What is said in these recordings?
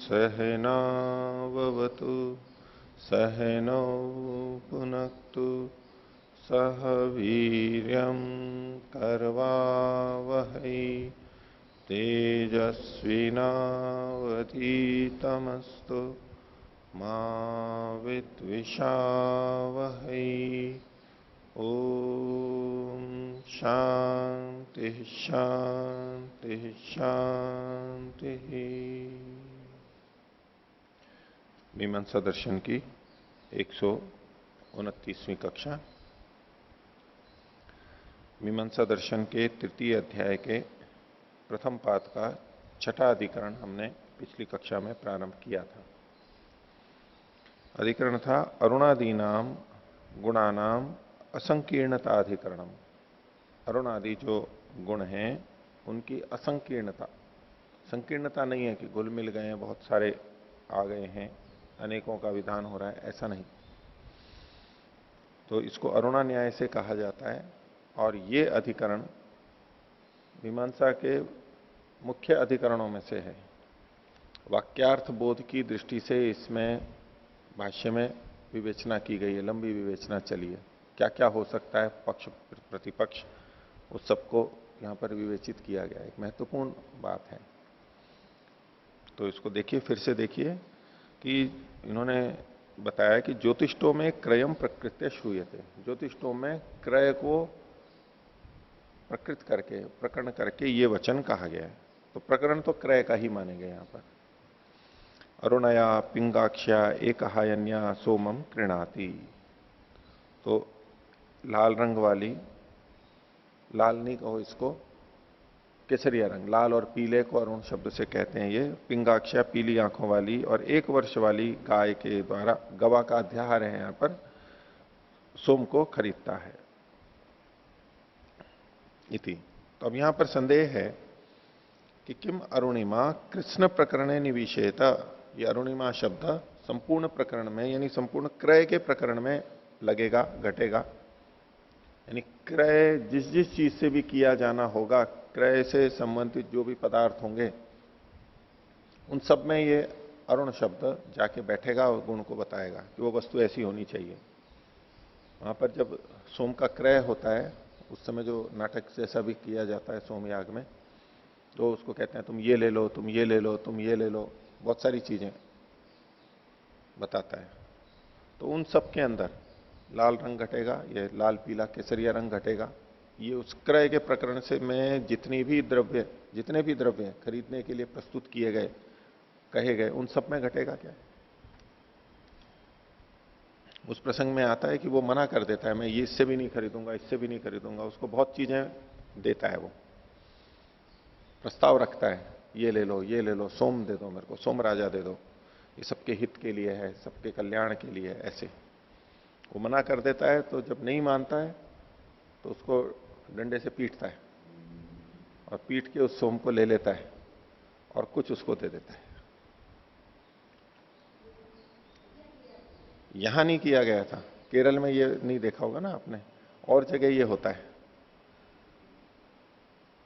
सहनावतु सहनौ पुनक्तु सह वीर्यं करवावहै तेजस्विनावधीतमस्तु मा विद्विषावहै। ओम शांति शांति शांति। मीमांसा दर्शन की 129वीं कक्षा। मीमांसा दर्शन के तृतीय अध्याय के प्रथम पाद का छठा अधिकरण हमने पिछली कक्षा में प्रारंभ किया था। अधिकरण था अरुणादीनाम गुणानाम असंकीर्णता अधिकरणम। अरुणादि जो गुण हैं उनकी असंकीर्णता, संकीर्णता नहीं है कि घुल मिल गए हैं, बहुत सारे आ गए हैं, अनेकों का विधान हो रहा है, ऐसा नहीं। तो इसको अरुणा न्याय से कहा जाता है। और ये अधिकरण मीमांसा के मुख्य अधिकरणों में से है। वाक्यार्थ बोध की दृष्टि से इसमें भाष्य में विवेचना की गई है, लंबी विवेचना चली है। क्या क्या हो सकता है, पक्ष प्रतिपक्ष, उस सबको यहां पर विवेचित किया गया है। एक महत्वपूर्ण बात है। तो इसको देखिए, फिर से देखिए कि इन्होंने बताया कि ज्योतिष्टों में क्रयम प्रकृत्य श्रूयते। ज्योतिष्टों में क्रय को प्रकृत करके, प्रकरण करके ये वचन कहा गया है। तो प्रकरण तो क्रय का ही मानेंगे यहां पर। अरुणया पिंगाक्ष्या एकहायन्या सोमम कृणाति। तो लाल रंग वाली, लाल नहीं कहो इसको, केसरिया रंग, लाल और पीले को अरुण शब्द से कहते हैं। ये पिंगाक्ष्या पीली आंखों वाली और 1 वर्ष वाली गाय के द्वारा, गवा का अध्याहार है यहां पर, सोम को खरीदता है इति। तो अब यहां पर संदेह है कि किम अरुणिमा कृष्ण प्रकरणे निविशेत। ये अरुणिमा शब्द संपूर्ण प्रकरण में, यानी संपूर्ण क्रय के प्रकरण में लगेगा, घटेगा। यानी क्रय जिस जिस चीज से भी किया जाना होगा, क्रय से संबंधित जो भी पदार्थ होंगे, उन सब में ये अरुण शब्द जाके बैठेगा और गुण को बताएगा कि वो वस्तु ऐसी होनी चाहिए। वहां पर जब सोम का क्रय होता है, उस समय जो नाटक जैसा भी किया जाता है सोमयाग में, तो उसको कहते हैं तुम ये ले लो, तुम ये ले लो, तुम ये ले लो, बहुत सारी चीजें बताता है। तो उन सब के अंदर लाल रंग घटेगा, ये लाल पीला केसरिया रंग घटेगा। ये उस क्रय के प्रकरण से में जितने भी द्रव्य खरीदने के लिए प्रस्तुत किए गए, कहे गए, उन सब में घटेगा क्या? उस प्रसंग में आता है कि वो मना कर देता है, मैं ये इससे भी नहीं खरीदूंगा, इससे भी नहीं खरीदूंगा। उसको बहुत चीजें देता है, वो प्रस्ताव रखता है, ये ले लो, ये ले लो, सोम दे दो मेरे को, सोम राजा दे दो, ये सबके हित के लिए है, सबके कल्याण के लिए है। ऐसे वो मना कर देता है। तो जब नहीं मानता है तो उसको डंडे से पीटता है और पीट के उस सोम को ले लेता है और कुछ उसको दे देता है। यहां नहीं किया गया था, केरल में ये नहीं देखा होगा ना आपने, और जगह ये होता है।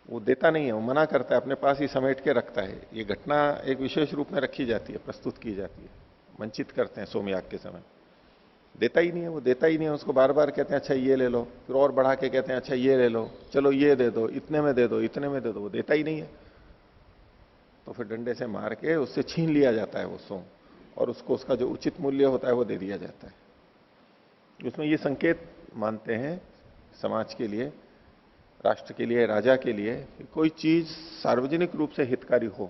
वो देता नहीं है, वो मना करता है, अपने पास ही समेट के रखता है। ये घटना एक विशेष रूप में रखी जाती है, प्रस्तुत की जाती है, वंचित करते हैं सोमयाग के समय। देता ही नहीं है, वो देता ही नहीं है। उसको बार बार कहते हैं अच्छा ये ले लो, फिर और बढ़ा के कहते हैं अच्छा ये ले लो, चलो ये दे दो, इतने में दे दो, इतने में दे दो, वो देता ही नहीं है। तो फिर डंडे से मार के उससे छीन लिया जाता है वो सोम, और उसको उसका जो उचित मूल्य होता है वो दे दिया जाता है। उसमें ये संकेत मानते हैं समाज के लिए, राष्ट्र के लिए, राजा के लिए, कि कोई चीज सार्वजनिक रूप से हितकारी हो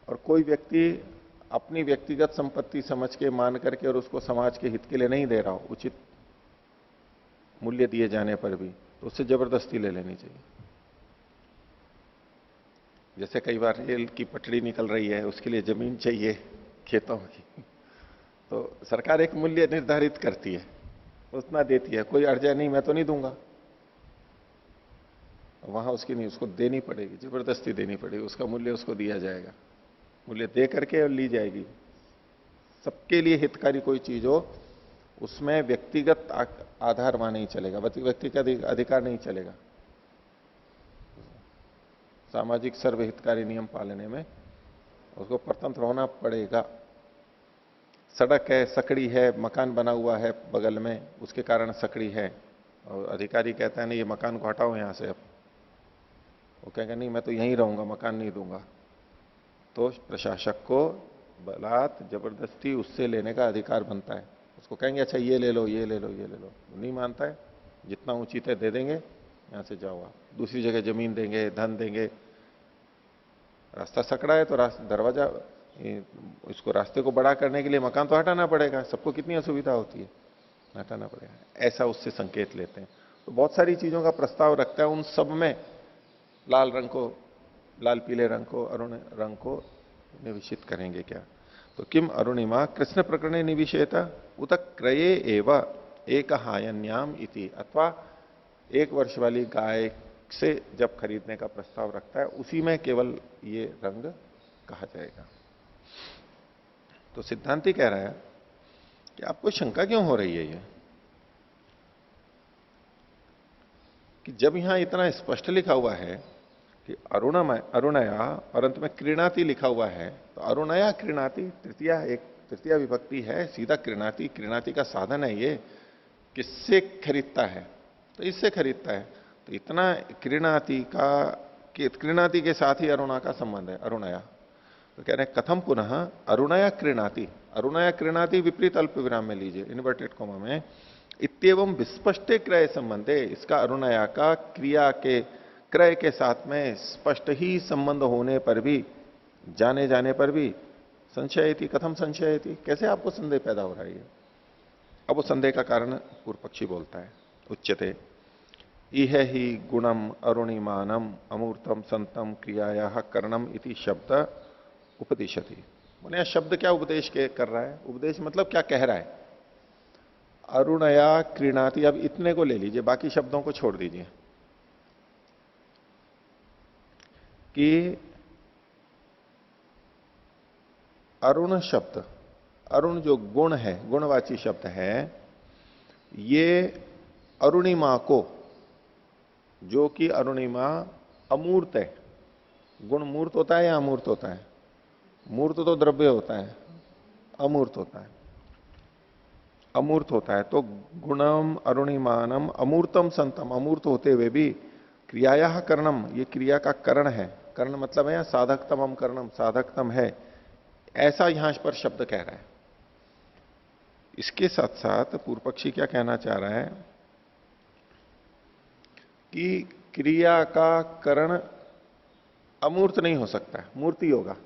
और कोई व्यक्ति अपनी व्यक्तिगत संपत्ति समझ के, मान करके, और उसको समाज के हित के लिए नहीं दे रहा हो, उचित मूल्य दिए जाने पर भी, तो उससे जबरदस्ती ले लेनी चाहिए। जैसे कई बार रेल की पटड़ी निकल रही है, उसके लिए जमीन चाहिए खेतों की, तो सरकार एक मूल्य निर्धारित करती है, उतना देती है, कोई अर्जा नहीं, मैं तो नहीं दूंगा। वहां उसकी नहीं, उसको देनी पड़ेगी, जबरदस्ती देनी पड़ेगी, उसका मूल्य उसको दिया जाएगा, मूल्य दे करके और ली जाएगी। सबके लिए हितकारी कोई चीज हो, उसमें व्यक्तिगत आधार वहां नहीं चलेगा, व्यक्ति का अधिकार नहीं चलेगा। सामाजिक सर्वहितकारी नियम पालने में उसको परतंत्र होना पड़ेगा। सड़क है, सकड़ी है, मकान बना हुआ है बगल में, उसके कारण सकड़ी है, और अधिकारी कहता है नहीं ये मकान को हटाओ यहां से, अब वो कहेगा नहीं मैं तो यहीं रहूंगा, मकान नहीं दूंगा, तो प्रशासक को बलात् जबरदस्ती उससे लेने का अधिकार बनता है। उसको कहेंगे अच्छा ये ले लो, ये ले लो, ये ले लो, नहीं मानता है, जितना उचित है दे देंगे, यहां से जाओ आप, दूसरी जगह जमीन देंगे, धन देंगे। रास्ता सकड़ा है तो रास्ता दरवाजा, इसको रास्ते को बड़ा करने के लिए मकान तो हटाना पड़ेगा, सबको कितनी असुविधा होती है, हटाना पड़ेगा, ऐसा उससे संकेत लेते हैं। तो बहुत सारी चीजों का प्रस्ताव रखता है, उन सब में लाल रंग को, लाल पीले रंग को, अरुण रंग को निविशित करेंगे क्या? तो किम अरुणिमा कृष्ण प्रकरणे निविशेता उत क्रये एव एक हायन्याम इति, अथवा 1 वर्ष वाली गाय से जब खरीदने का प्रस्ताव रखता है उसी में केवल ये रंग कहा जाएगा। तो सिद्धांति कह रहा है कि आपको शंका क्यों हो रही है ये, कि जब यहां इतना स्पष्ट लिखा हुआ है कि अरुणया और अंत में क्रीणाति लिखा हुआ है, तो अरुणया क्रीणाति तृतीया विभक्ति है, सीधा क्रीणाति, क्रीणाति का साधन है ये, किससे खरीदता है? तो इससे खरीदता है। तो इतना क्रीणाति के साथ ही अरुणा का संबंध है, अरुणया। तो कह रहे हैं कथम पुनः अरुणया क्रीणाति, अरुणया क्रीणाति विपरीत अल्प विराम में लीजिए, इन्वर्टेड कोमा में, इत्येवं विस्पष्टे क्रय संबंधे, इसका अरुणया का क्रिया के क्रय के साथ में स्पष्ट ही संबंध होने पर भी, जाने जाने पर भी, संशयति, कथम संशयति, कैसे आपको संदेह पैदा हो रहा है? अब वो संदेह का कारण पूर्व पक्षी बोलता है, उच्यते इह ही गुणम अरुणिमानम अमूर्तम संतम क्रियाया करणम इति शब्द उपदिशति। बोले यह शब्द क्या उपदेश कर रहा है? उपदेश मतलब क्या कह रहा है? अरुणया क्रीणाति, अब इतने को ले लीजिए, बाकी शब्दों को छोड़ दीजिए, कि अरुण शब्द, अरुण जो गुण है, गुणवाची शब्द है, ये अरुणिमा को, जो कि अरुणिमा अमूर्त है, गुण मूर्त होता है या अमूर्त होता है? मूर्त तो द्रव्य होता है, अमूर्त होता है, अमूर्त होता है। तो गुणम अरुणिमानम अमूर्तम संतम, अमूर्त होते हुए भी क्रियाया करणम, ये क्रिया का करण है, करण मतलब है साधकतम करणम, साधकतम है, ऐसा यहां पर शब्द कह रहा है। इसके साथ साथ पूर्व पक्षी क्या कहना चाह रहा है कि क्रिया का करण अमूर्त नहीं हो सकता, मूर्ति होगा।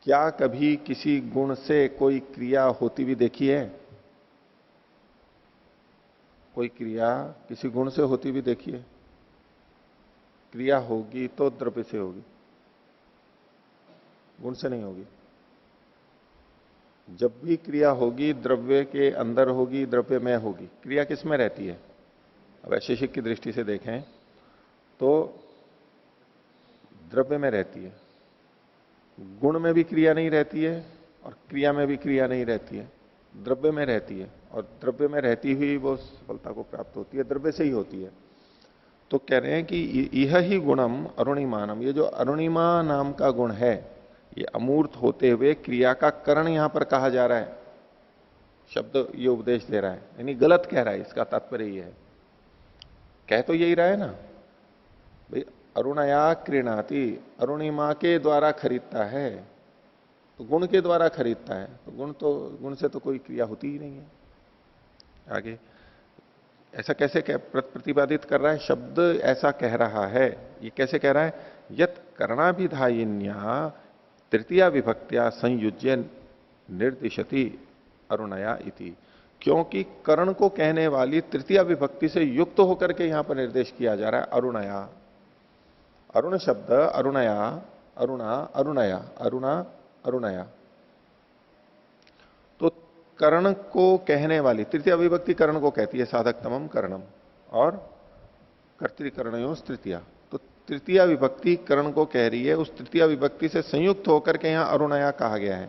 क्या कभी किसी गुण से कोई क्रिया होती हुई देखी है? कोई क्रिया किसी गुण से होती हुई देखी है? क्रिया होगी तो द्रव्य से होगी, गुण से नहीं होगी। जब भी क्रिया होगी द्रव्य के अंदर होगी, द्रव्य में होगी। क्रिया किस में रहती है? अब वैशेषिक की दृष्टि से देखें तो द्रव्य में रहती है, गुण में भी क्रिया नहीं रहती है और क्रिया में भी क्रिया नहीं रहती है, द्रव्य में रहती है, और द्रव्य में रहती हुई वो सफलता को प्राप्त होती है, द्रव्य से ही होती है। तो कह रहे हैं कि यह ही गुणम अरुणिमानम, ये जो अरुणिमा नाम का गुण है, ये अमूर्त होते हुए क्रिया का करण यहां पर कहा जा रहा है, शब्द ये उपदेश दे रहा है, यानी गलत कह रहा है, इसका तात्पर्य ये है। कह तो यही रहा है ना भाई, अरुणया क्रीणाति, अरुणिमा के द्वारा खरीदता है, तो गुण के द्वारा खरीदता है, तो गुण से तो कोई क्रिया होती ही नहीं है। आगे ऐसा कैसे प्रतिपादित कर रहा है? शब्द ऐसा कह रहा है, ये कैसे कह रहा है? यत कर्णाभिधायिन्या तृतीया विभक्त्या संयुज्य निर्दिशति अरुणया इति, क्योंकि कर्ण को कहने वाली तृतीया विभक्ति से युक्त होकर के यहां पर निर्देश किया जा रहा है अरुणया। अरुण शब्द अरुणया, अरुणा, अरुणया, अरुणा, अरुणया, तो कर्ण को कहने वाली तृतीया विभक्ति कर्ण को कहती है, साधकतमम कर्णम, और कर्तृकर्णयो तृतीया, तो तृतीया विभक्ति कर्ण को कह रही है, उस तृतीया विभक्ति से संयुक्त होकर के यहां अरुणया कहा गया है।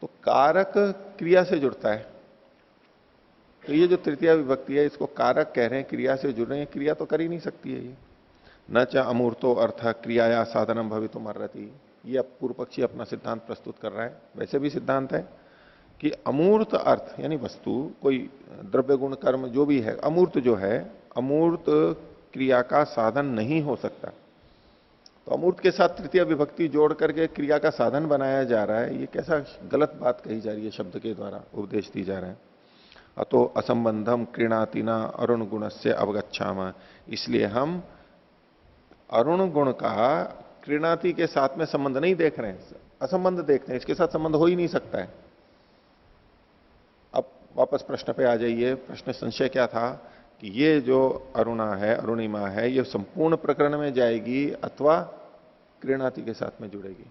तो कारक क्रिया से जुड़ता है, तो ये जो तृतीया विभक्ति है इसको कारक कह रहे हैं, क्रिया से जुड़ रहे हैं, क्रिया तो कर ही नहीं सकती है ये। न च अमूर्तो अर्थ क्रियाया साधनम भवितुम अर्हति, ये अब पूर्व पक्षी अपना सिद्धांत प्रस्तुत कर रहा है। वैसे भी सिद्धांत है कि अमूर्त अर्थ यानी वस्तु, कोई द्रव्य गुण कर्म जो भी है, अमूर्त जो है, अमूर्त क्रिया का साधन नहीं हो सकता। तो अमूर्त के साथ तृतीय विभक्ति जोड़ करके क्रिया का साधन बनाया जा रहा है, ये कैसा गलत बात कही जा रही है, शब्द के द्वारा उपदेश दी जा रहा है। अतो असंबंधम कृणातिना अरुण गुण से अवगच्छाम, इसलिए हम अरुण गुण का कृणाति के साथ में संबंध नहीं देख रहे हैं, असंबंध देखते हैं, इसके साथ संबंध हो ही नहीं सकता है। अब वापस प्रश्न पे आ जाइए। प्रश्न संशय क्या था कि ये जो अरुणा है, अरुणिमा है, ये संपूर्ण प्रकरण में जाएगी अथवा कृणाति के साथ में जुड़ेगी।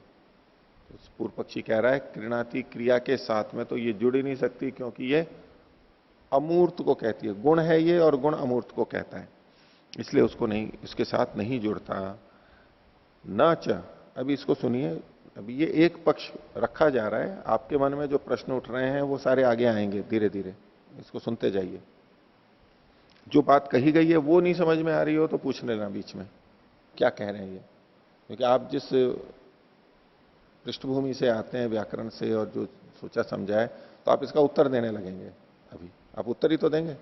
तो पूर्व पक्षी कह रहा है कृणाति क्रिया के साथ में तो ये जुड़ ही नहीं सकती, क्योंकि ये अमूर्त को कहती है, गुण है ये और गुण अमूर्त को कहता है, इसलिए उसको नहीं, इसके साथ नहीं जुड़ता। न च, अभी इसको सुनिए, अभी ये एक पक्ष रखा जा रहा है, आपके मन में जो प्रश्न उठ रहे हैं वो सारे आगे आएंगे धीरे धीरे, इसको सुनते जाइए। जो बात कही गई है वो नहीं समझ में आ रही हो तो पूछ लेना बीच में क्या कह रहे हैं ये, क्योंकि आप जिस पृष्ठभूमि से आते हैं व्याकरण से और जो सोचा समझा है, तो आप इसका उत्तर देने लगेंगे। अभी आप उत्तर ही तो देंगे,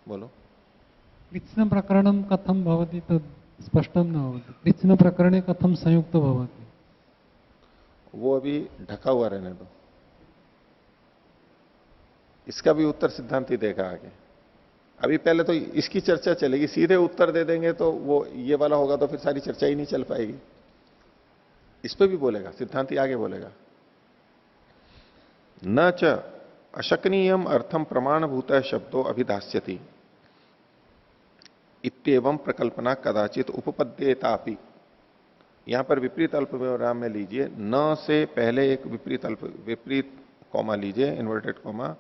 बोलो। कृत्स्न प्रकरणम कथम भवति तद स्पष्टम न होती, कृत्स्न प्रकरणे कथम संयुक्त भवति, वो अभी ढका हुआ रहने दो, इसका भी उत्तर सिद्धांति देगा आगे। अभी पहले तो इसकी चर्चा चलेगी, सीधे उत्तर दे देंगे तो वो ये वाला होगा तो फिर सारी चर्चा ही नहीं चल पाएगी। इस पे भी बोलेगा सिद्धांति, आगे बोलेगा। न च अशकनीयम अर्थम प्रमाणभूत शब्दों अभिधास्यति इत्येवं प्रकल्पना कदाचित उपपद्येतापि। यहां पर विपरीत अल्प विराम में लीजिए, न से पहले एक विपरीत कॉमा लीजिए, इन्वर्टेड कॉमा,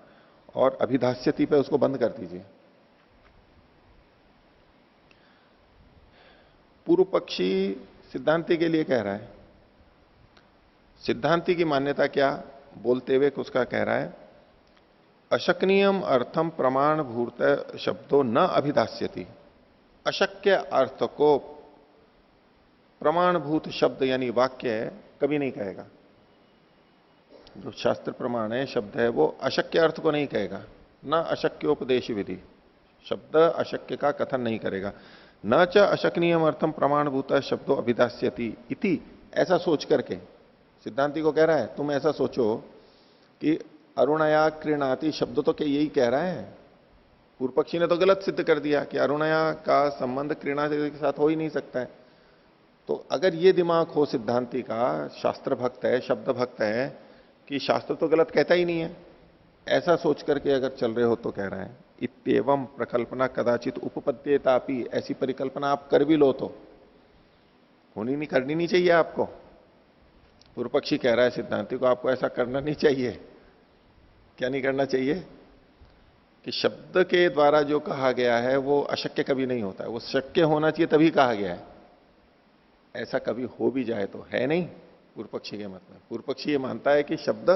और अभिधास्यति पे उसको बंद कर दीजिए। पूर्व पक्षी सिद्धांति के लिए कह रहा है, सिद्धांति की मान्यता क्या बोलते हुए उसका कह रहा है, अशक्नियम अर्थम प्रमाणभूत शब्दों न अभिधास्यति। अशक्य अर्थ को प्रमाणभूत शब्द यानी वाक्य कभी नहीं कहेगा। जो शास्त्र प्रमाण है, शब्द है, वो अशक्य अर्थ को नहीं कहेगा। न अशक्योपदेश विधि, शब्द अशक्य का कथन नहीं करेगा। न च अशक्नियम अर्थम प्रमाणभूत शब्दों अभिधास्यति इति, ऐसा सोच करके सिद्धांति को कह रहा है तुम ऐसा सोचो कि अरुणया कृणाति शब्द तो क्या यही कह रहा है। पूर्व पक्षी ने तो गलत सिद्ध कर दिया कि अरुणया का संबंध कृणाति के साथ हो ही नहीं सकता है। तो अगर ये दिमाग हो सिद्धांति का, शास्त्र भक्त है, शब्द भक्त है, कि शास्त्र तो गलत कहता ही नहीं है, ऐसा सोच करके अगर चल रहे हो तो कह रहा है इत्येवं प्रकल्पना कदाचित उपपद्येतापि, ऐसी परिकल्पना आप कर भी लो तो होनी नहीं, करनी नहीं चाहिए आपको। पूर्व पक्षी कह रहा है सिद्धांति को आपको ऐसा करना नहीं चाहिए। क्या नहीं करना चाहिए? कि शब्द के द्वारा जो कहा गया है वो अशक्य कभी नहीं होता है, वो शक्य होना चाहिए तभी कहा गया है। ऐसा कभी हो भी जाए तो है नहीं पूर्व पक्षी के मत में। पूर्व पक्षी ये मानता है कि शब्द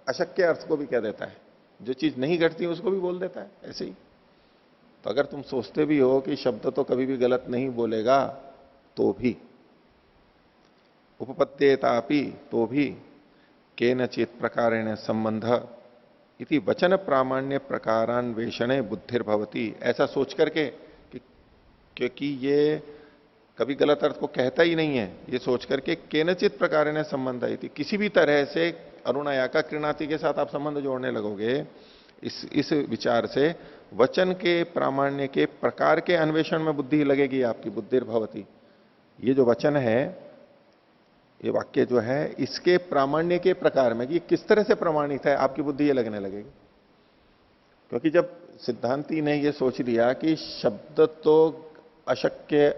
अशक्य अर्थ को भी कह देता है, जो चीज नहीं घटती उसको भी बोल देता है, ऐसे ही। तो अगर तुम सोचते भी हो कि शब्द तो कभी भी गलत नहीं बोलेगा, तो भी उपपद्येतापि, तो भी केनचित प्रकारेण संबंध इति वचन प्रामाण्य प्रकारान्वेषणे बुद्धिर्भवती, ऐसा सोच करके कि क्योंकि ये कभी गलत अर्थ को कहता ही नहीं है, ये सोच करके केनचित प्रकारेण संबंध इति, किसी भी तरह से अरुणया का कृणाति के साथ आप संबंध जोड़ने लगोगे, इस विचार से वचन के प्रामाण्य के प्रकार के अन्वेषण में बुद्धि लगेगी आपकी, बुद्धिर्भवती। ये जो वचन है, ये वाक्य जो है, इसके प्रामाण्य के प्रकार में, कि किस तरह से प्रमाणित है, आपकी बुद्धि ये लगने लगेगी। क्योंकि जब सिद्धांति ने ये सोच लिया कि शब्द तो अशक्य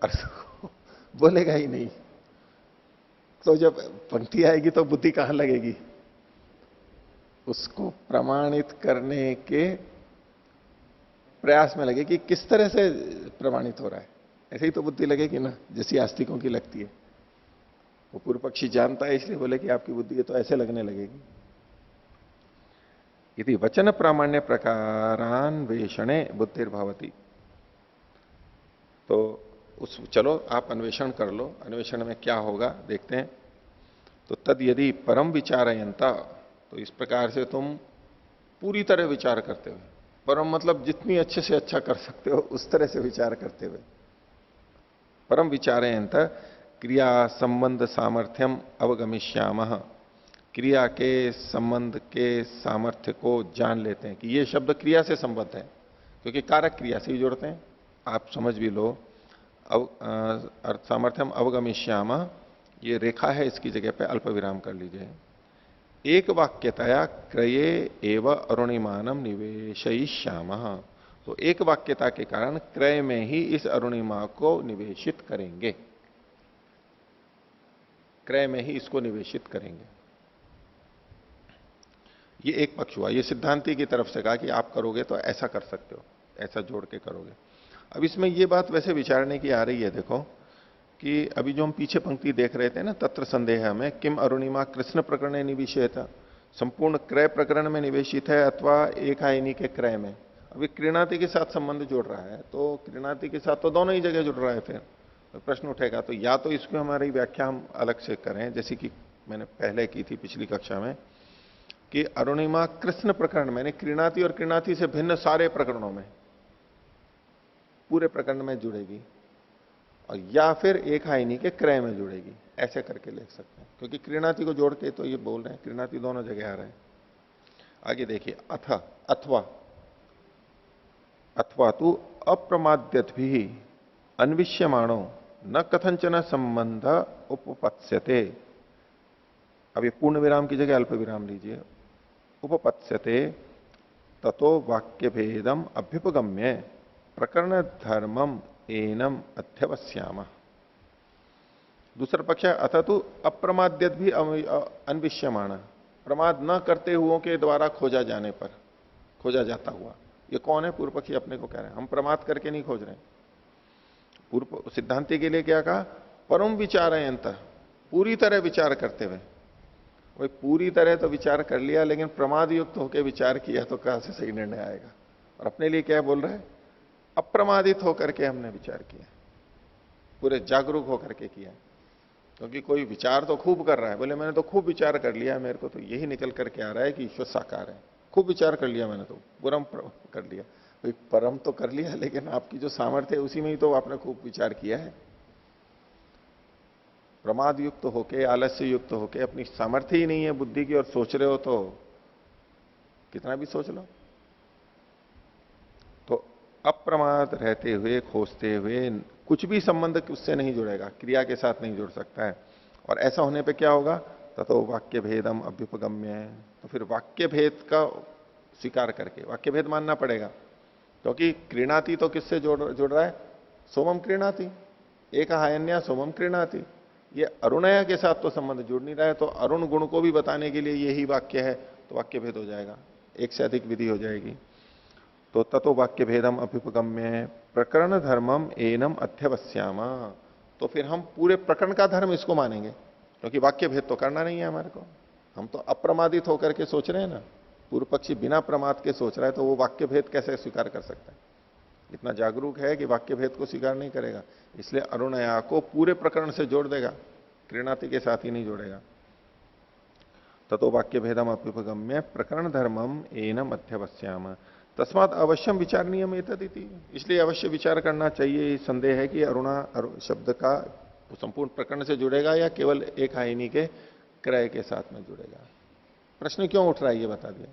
अर्थ को बोलेगा ही नहीं, तो जब पंक्ति आएगी तो बुद्धि कहां लगेगी? उसको प्रमाणित करने के प्रयास में लगे कि किस तरह से प्रमाणित हो रहा है, ऐसे ही तो बुद्धि लगेगी ना, जैसी आस्तिकों की लगती है। वो पूर्व पक्षी जानता है, इसलिए बोले कि आपकी बुद्धि तो ऐसे लगने लगेगी। यदि वचन प्रामाण्य प्रकारान्वेषणे बुद्धिर्भवती, तो उस चलो आप अन्वेषण कर लो, अन्वेषण में क्या होगा देखते हैं। तो तद यदि परम विचारयंता, तो इस प्रकार से तुम पूरी तरह विचार करते हुए, परम मतलब जितनी अच्छे से अच्छा कर सकते हो उस तरह से विचार करते हुए, परम विचारयंत क्रिया संबंध सामर्थ्यम अवगमिष्याम, क्रिया के संबंध के सामर्थ्य को जान लेते हैं कि ये शब्द क्रिया से संबद्ध है, क्योंकि कारक क्रिया से ही जोड़ते हैं। आप समझ भी लो, अर्थ सामर्थ्यम अवगमिष्याम, ये रेखा है, इसकी जगह पे अल्प विराम कर लीजिए। एक वाक्यतया क्रये एव अरुणिमानम निवेशयिष्याम, तो एक वाक्यता के कारण क्रय में ही इस अरुणिमा को निवेशित करेंगे, क्रय में ही इसको निवेशित करेंगे। ये एक पक्ष हुआ, ये सिद्धांति की तरफ से कहा कि आप करोगे तो ऐसा कर सकते हो, ऐसा जोड़ के करोगे। अब इसमें ये बात वैसे विचारने की आ रही है, देखो कि अभी जो हम पीछे पंक्ति देख रहे थे ना, तत्र संदेह में किम अरुणिमा कृष्ण प्रकरण निवेशित, संपूर्ण क्रय प्रकरण में निवेशित है अथवा एक आयनी के क्रय में। अभी क्रीणाति के साथ संबंध जोड़ रहा है, तो क्रीणाति के साथ तो दोनों ही जगह जुड़ रहा है। फिर तो प्रश्न उठेगा, तो या तो इसको हमारी व्याख्या हम अलग से करें, जैसे कि मैंने पहले की थी पिछली कक्षा में, कि अरुणिमा कृष्ण प्रकरण में, क्रीणाति और क्रीणाति से भिन्न सारे प्रकरणों में, पूरे प्रकरण में जुड़ेगी, और या फिर एक आयनी के क्रय में जुड़ेगी, ऐसे करके लिख सकते हैं। क्योंकि क्रीणाति को जोड़ के तो ये बोल रहे हैं, क्रीणाति दोनों जगह आ रहे हैं। आगे देखिए, अथ अथवा, अथवा तो अप्रमाद्यत भी अन्विष्यमाणो न कथंचन संबंध उपपत्स्यते। अब ये पूर्ण विराम की जगह अल्प विराम लीजिए। उपपत्स्यते ततो वाक्य भेदम अभ्युपगम्य प्रकरण धर्मम एनम अध्यवस्याम। दूसरा पक्ष है, अथ तो अप्रमाद्यत भी अन्विष्यमाण, प्रमाद न करते हुओं के द्वारा खोजा जाने पर, खोजा जाता हुआ। ये कौन है? पूर्व पक्षी अपने को कह रहे हैं, हम प्रमाद करके नहीं खोज रहे हैं। पूर्व सिद्धांति के लिए क्या कहा? परम विचारयंत, पूरी तरह विचार करते हुए। वही पूरी तरह तो विचार कर लिया, लेकिन प्रमाद युक्त होकर विचार किया तो कहां से सही निर्णय आएगा? और अपने लिए क्या बोल रहे हैं? अप्रमादित होकर के हमने विचार किया, पूरे जागरूक होकर के किया। क्योंकि कोई विचार तो खूब कर रहा है, बोले मैंने तो खूब विचार कर लिया, मेरे को तो यही निकल करके आ रहा है कि ईश्वर साकार है, खूब विचार कर लिया मैंने, तो परम कर लिया। भाई परम तो कर लिया, लेकिन आपकी जो सामर्थ्य है उसी में ही तो आपने खूब विचार किया है। प्रमाद युक्त होके, आलस्य युक्त होके, अपनी सामर्थ्य ही नहीं है बुद्धि की और सोच रहे हो, तो कितना भी सोच लो। तो अप्रमाद रहते हुए, खोजते हुए, कुछ भी संबंध उससे नहीं जुड़ेगा, क्रिया के साथ नहीं जुड़ सकता है। और ऐसा होने पे क्या होगा? ततो वाक्य भेदम अभ्युपगम्य, तो फिर वाक्य भेद का स्वीकार करके वाक्य भेद मानना पड़ेगा। क्योंकि क्रीणाति तो किससे जुड़ रहा है? सोमम क्रीणाति, एक हायन्या सोमम क्रीणाति। ये अरुणया के साथ तो संबंध जुड़ नहीं रहा है, तो अरुण गुण को भी बताने के लिए यही वाक्य है, तो वाक्य भेद हो जाएगा, एक से अधिक विधि हो जाएगी। तो ततो वाक्य भेदम अभ्युपगम्य प्रकरण धर्मम एनम अध्यवस्याम, तो फिर हम पूरे प्रकरण का धर्म इसको मानेंगे, क्योंकि वाक्य भेद तो करना नहीं है हमारे को, हम तो अप्रमादित होकर के सोच रहे हैं ना। पूर्व पक्षी बिना प्रमाद के सोच रहा है, तो वो वाक्य भेद कैसे स्वीकार कर सकता है? इतना जागरूक है कि वाक्य भेद को स्वीकार नहीं करेगा, इसलिए अरुणया को पूरे प्रकरण से जोड़ देगा, क्रीणाति के साथ ही नहीं जोड़ेगा। ततो वाक्य भेदम अभ्युपगम्य प्रकरण धर्मम एनम अध्यवस्याम तस्मात अवश्यम विचारणीयम एतदिति, इसलिए अवश्य विचार करना चाहिए। संदेह है कि अरुणा शब्द का संपूर्ण प्रकरण से जुड़ेगा या केवल एक आयनी के क्रय के साथ में जुड़ेगा। प्रश्न क्यों उठ रहा है ये बता दिया।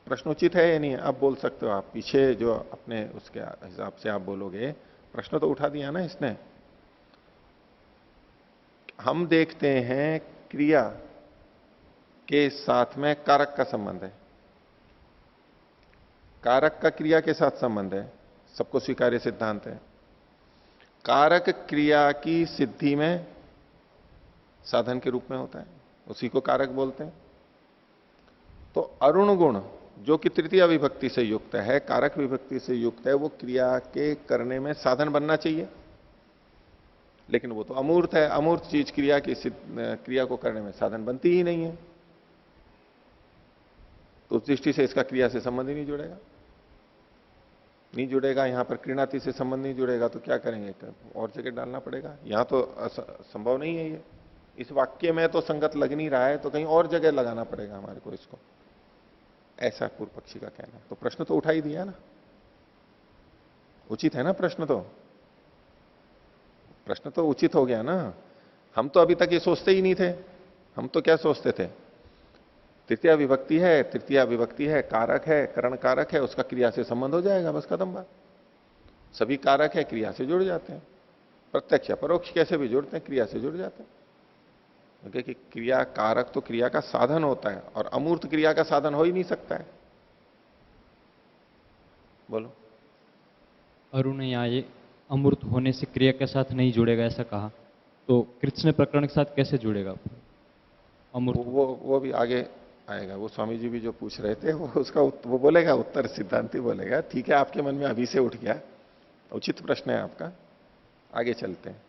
प्रश्न उचित है या नहीं? आप बोल सकते हो, आप पीछे जो अपने उसके हिसाब से आप बोलोगे। प्रश्न तो उठा दिया ना इसने। हम देखते हैं क्रिया के साथ में कारक का संबंध है, कारक का क्रिया के साथ संबंध है, सबको स्वीकार्य सिद्धांत है। कारक क्रिया की सिद्धि में साधन के रूप में होता है, उसी को कारक बोलते हैं। तो अरुण गुण जो कि तृतीय विभक्ति से युक्त है, कारक विभक्ति से युक्त है, वो क्रिया के करने में साधन बनना चाहिए, लेकिन वो तो अमूर्त है। अमूर्त चीज क्रिया की क्रिया को करने में साधन बनती ही नहीं है, तो उस दृष्टि से इसका क्रिया से संबंध ही नहीं जुड़ेगा। नहीं जुड़ेगा, यहां पर क्रीणाति से संबंध नहीं जुड़ेगा तो क्या करेंगे, और जगह डालना पड़ेगा। यहां तो संभव नहीं है ये, इस वाक्य में तो संगत लग नहीं रहा है, तो कहीं और जगह लगाना पड़ेगा हमारे को इसको, ऐसा पूर्व पक्षी का कहना है। तो प्रश्न तो उठा ही दिया ना, उचित है ना प्रश्न, तो प्रश्न तो उचित हो गया ना। हम तो अभी तक ये सोचते ही नहीं थे। हम तो क्या सोचते थे, तृतीया विभक्ति है, तृतीया विभक्ति है, कारक है, करण कारक है, उसका क्रिया से संबंध हो जाएगा, बस खत्म बात। सभी कारक है, क्रिया से जुड़ जाते हैं, प्रत्यक्ष या परोक्ष कैसे भी जुड़ते हैं, क्रिया से जुड़ जाते हैं। क्योंकि क्रिया कारक तो क्रिया का साधन होता है, और अमूर्त क्रिया का साधन हो ही नहीं सकता है। बोलो। अरुण यहाँ ये अमूर्त होने से क्रिया के साथ नहीं जुड़ेगा ऐसा कहा, तो कृष्ण प्रकरण के साथ कैसे जुड़ेगा अमूर्त? वो भी आगे आएगा। वो स्वामी जी भी जो पूछ रहे थे वो उसका वो बोलेगा उत्तर, सिद्धांति बोलेगा। ठीक है, आपके मन में अभी से उठ गया, उचित प्रश्न है आपका, आगे चलते हैं।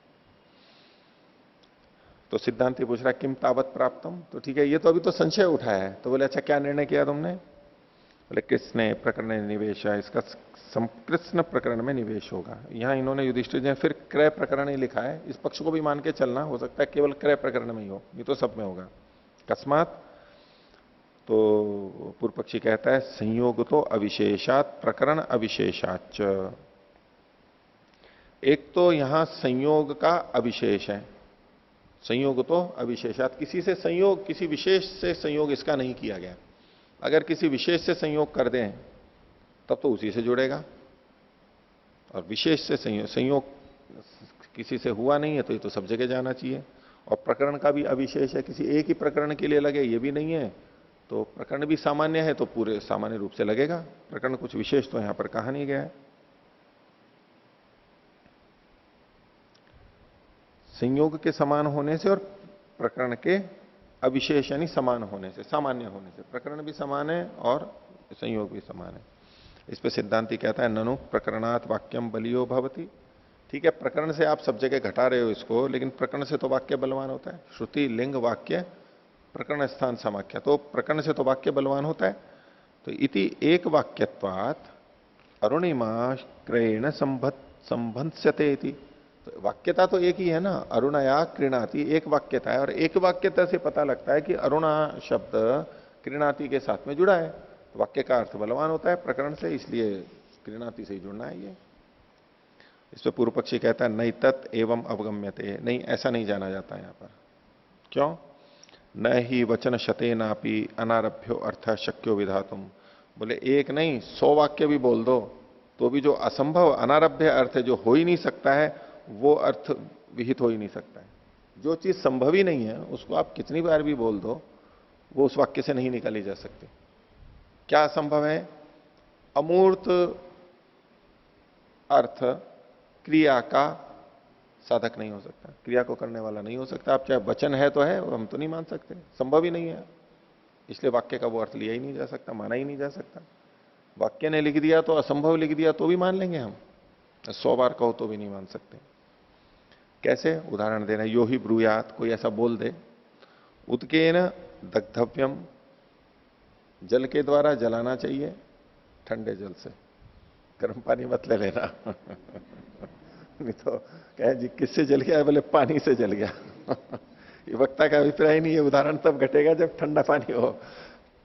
तो सिद्धांति पूछ रहा है किम तावत प्राप्तम, तो ठीक है, ये तो अभी तो संशय उठाया है। तो बोले अच्छा क्या निर्णय किया तुमने? बोले कृष्ण प्रकरण निवेश है, इसका कृष्ण प्रकरण में निवेश होगा। यहां इन्होंने युधिष्ठिर जी फिर क्रय प्रकरण ही लिखा है, इस पक्ष को भी मान के चलना, हो सकता है केवल क्रय प्रकरण में ही हो, ये तो सब में होगा। अकस्मात तो पूर्व पक्षी कहता है संयोग तो अविशेषात प्रकरण अविशेषाच। एक तो यहां संयोग का अविशेष है, संयोग तो अविशेषात, किसी से संयोग, किसी विशेष से संयोग इसका नहीं किया गया। अगर किसी विशेष से संयोग कर दें तब तो उसी से जुड़ेगा, और विशेष से संयोग किसी से हुआ नहीं है तो ये तो सब जगह जाना चाहिए। और प्रकरण का भी अविशेष है, किसी एक ही प्रकरण के लिए लगे ये भी नहीं है, तो प्रकरण भी सामान्य है तो पूरे सामान्य रूप से लगेगा। प्रकरण कुछ विशेष तो यहां पर कहा नहीं गया है। संयोग के समान होने से और प्रकरण के अविशेष यानी समान होने से, सामान्य होने से, प्रकरण भी समान है और संयोग भी समान है। इस पे सिद्धांति कहता है ननु प्रकरणात् वाक्यम बलियो भवति। ठीक है, प्रकरण से आप सब जगह घटा रहे हो इसको, लेकिन प्रकरण से तो वाक्य बलवान होता है। श्रुति लिंग वाक्य प्रकरण स्थान समाख्या, तो प्रकरण से तो वाक्य बलवान होता है। तो इति एक वाक्यत्वात् अरुणिमा क्रयेण संबंध्यते इति। तो वाक्यता तो एक ही है ना, अरुणया कृणाति एक वाक्यता है, और एक वाक्यता से पता लगता है कि अरुणा शब्द कृणाति के साथ में जुड़ा है, वाक्य का अर्थ बलवान होता है प्रकरण से, इसलिए कृणाति से ही जुड़ना है ये। इस पर पूर्व पक्षी कहता है नहीं तत् एवं अवगम्यते, नहीं ऐसा नहीं जाना जाता यहां पर। क्यों? न ही वचन शते नापि अनारभ्यो अर्थ शक्यो विधातुम। बोले एक नहीं 100 वाक्य भी बोल दो तो भी जो असंभव अनारभ्य अर्थ है, जो हो ही नहीं सकता है, वो अर्थ विहित हो ही नहीं सकता है। जो चीज संभव ही नहीं है उसको आप कितनी बार भी बोल दो, वो उस वाक्य से नहीं निकाली जा सकती। क्या असंभव है? अमूर्त अर्थ क्रिया का साधक नहीं हो सकता, क्रिया को करने वाला नहीं हो सकता। आप चाहे वचन है तो है, हम तो नहीं मान सकते, संभव ही नहीं है, इसलिए वाक्य का वो अर्थ लिया ही नहीं जा सकता, माना ही नहीं जा सकता। वाक्य ने लिख दिया तो असंभव लिख दिया तो भी मान लेंगे हम, 100 बार कहो तो भी नहीं मान सकते। कैसे? उदाहरण देना, यो ही ब्रूयात, कोई ऐसा बोल दे, उदकेन दग्धव्यम, जल के द्वारा जलाना चाहिए, ठंडे जल से, गर्म पानी मत ले लेना नहीं तो कहे जी किससे जल गया? बोले पानी से जल गया ये वक्ता का अभिप्राय नहीं है, उदाहरण तब घटेगा जब ठंडा पानी हो।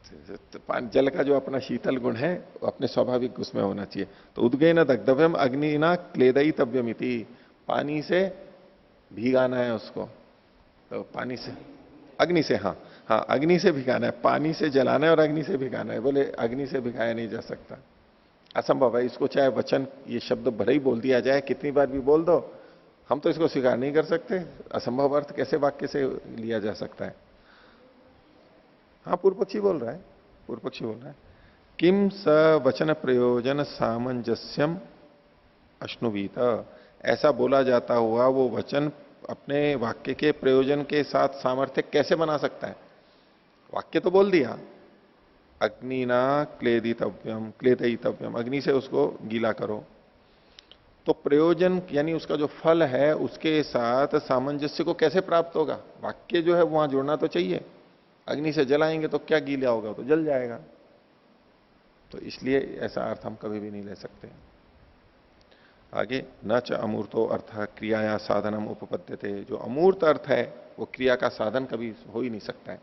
तो जल का जो अपना शीतल गुण है अपने स्वाभाविक उसमें होना चाहिए। तो उद्गेन दग्धव्यम अग्निना क्लेदयितव्यमिति, पानी से भीगाना है उसको, तो पानी से, अग्नि से, हाँ हाँ अग्नि से भिगाना है, पानी से जलाना है और अग्नि से भिगाना है। बोले अग्नि से भिगाया नहीं जा सकता, असंभव है। इसको चाहे वचन ये शब्द भले ही बोल दिया जाए, कितनी बार भी बोल दो, हम तो इसको स्वीकार नहीं कर सकते। असंभव अर्थ कैसे वाक्य से लिया जा सकता है? हाँ पूर्व पक्षी बोल रहा है, पूर्व पक्षी बोल रहा है किम स वचन प्रयोजन सामंजस्यम अश्नुवीत, ऐसा बोला जाता हुआ वो वचन अपने वाक्य के प्रयोजन के साथ सामर्थ्य कैसे बना सकता है? वाक्य तो बोल दिया, अग्निना क्लेदितव्यम, क्लेदयितव्यम, अग्नि से उसको गीला करो, तो प्रयोजन यानी उसका जो फल है उसके साथ सामंजस्य को कैसे प्राप्त होगा? वाक्य जो है वहां जुड़ना तो चाहिए। अग्नि से जलाएंगे तो क्या गीला होगा? तो जल जाएगा। तो इसलिए ऐसा अर्थ हम कभी भी नहीं ले सकते। आगे न च अमूर्तो अर्थ क्रियाया साधनम उपपद्यते, जो अमूर्त अर्थ है वो क्रिया का साधन कभी हो ही नहीं सकता है।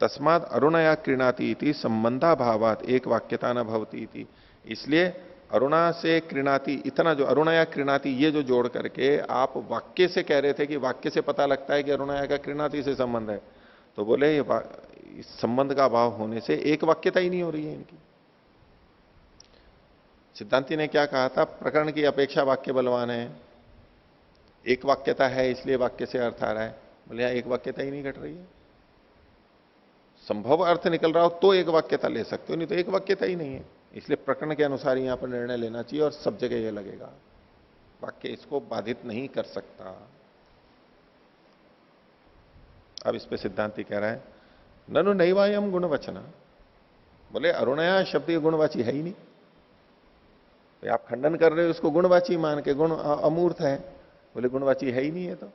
तस्माद अरुणया क्रीणाति इति संबंधा भावात एक वाक्यता न भवती इति, इसलिए अरुणा से क्रीणाति, इतना जो अरुणया क्रीणाति ये जो जोड़ करके आप वाक्य से कह रहे थे कि वाक्य से पता लगता है कि अरुणया का क्रीणाति से संबंध है, तो बोले इस संबंध का अभाव होने से एक वाक्यता ही नहीं हो रही है इनकी। सिद्धांति ने क्या कहा था, प्रकरण की अपेक्षा वाक्य बलवान है, एक वाक्यता है इसलिए वाक्य से अर्थ आ रहा है। बोले यहां एक वाक्यता ही नहीं घट रही है, संभव अर्थ निकल रहा हो तो एक वाक्यता ले सकते हो, नहीं तो एक वाक्यता ही नहीं है। इसलिए प्रकरण के अनुसार यहां पर निर्णय लेना चाहिए और सब जगह यह लगेगा, वाक्य इसको बाधित नहीं कर सकता। अब इस पे सिद्धांति कह रहा है ननु नैवायम गुणवचना, बोले अरुणया शब्द ये गुणवाची है ही नहीं, तो आप खंडन कर रहे हो उसको गुणवाची मान के, गुण अमूर्त है, बोले गुणवाची है ही नहीं है तो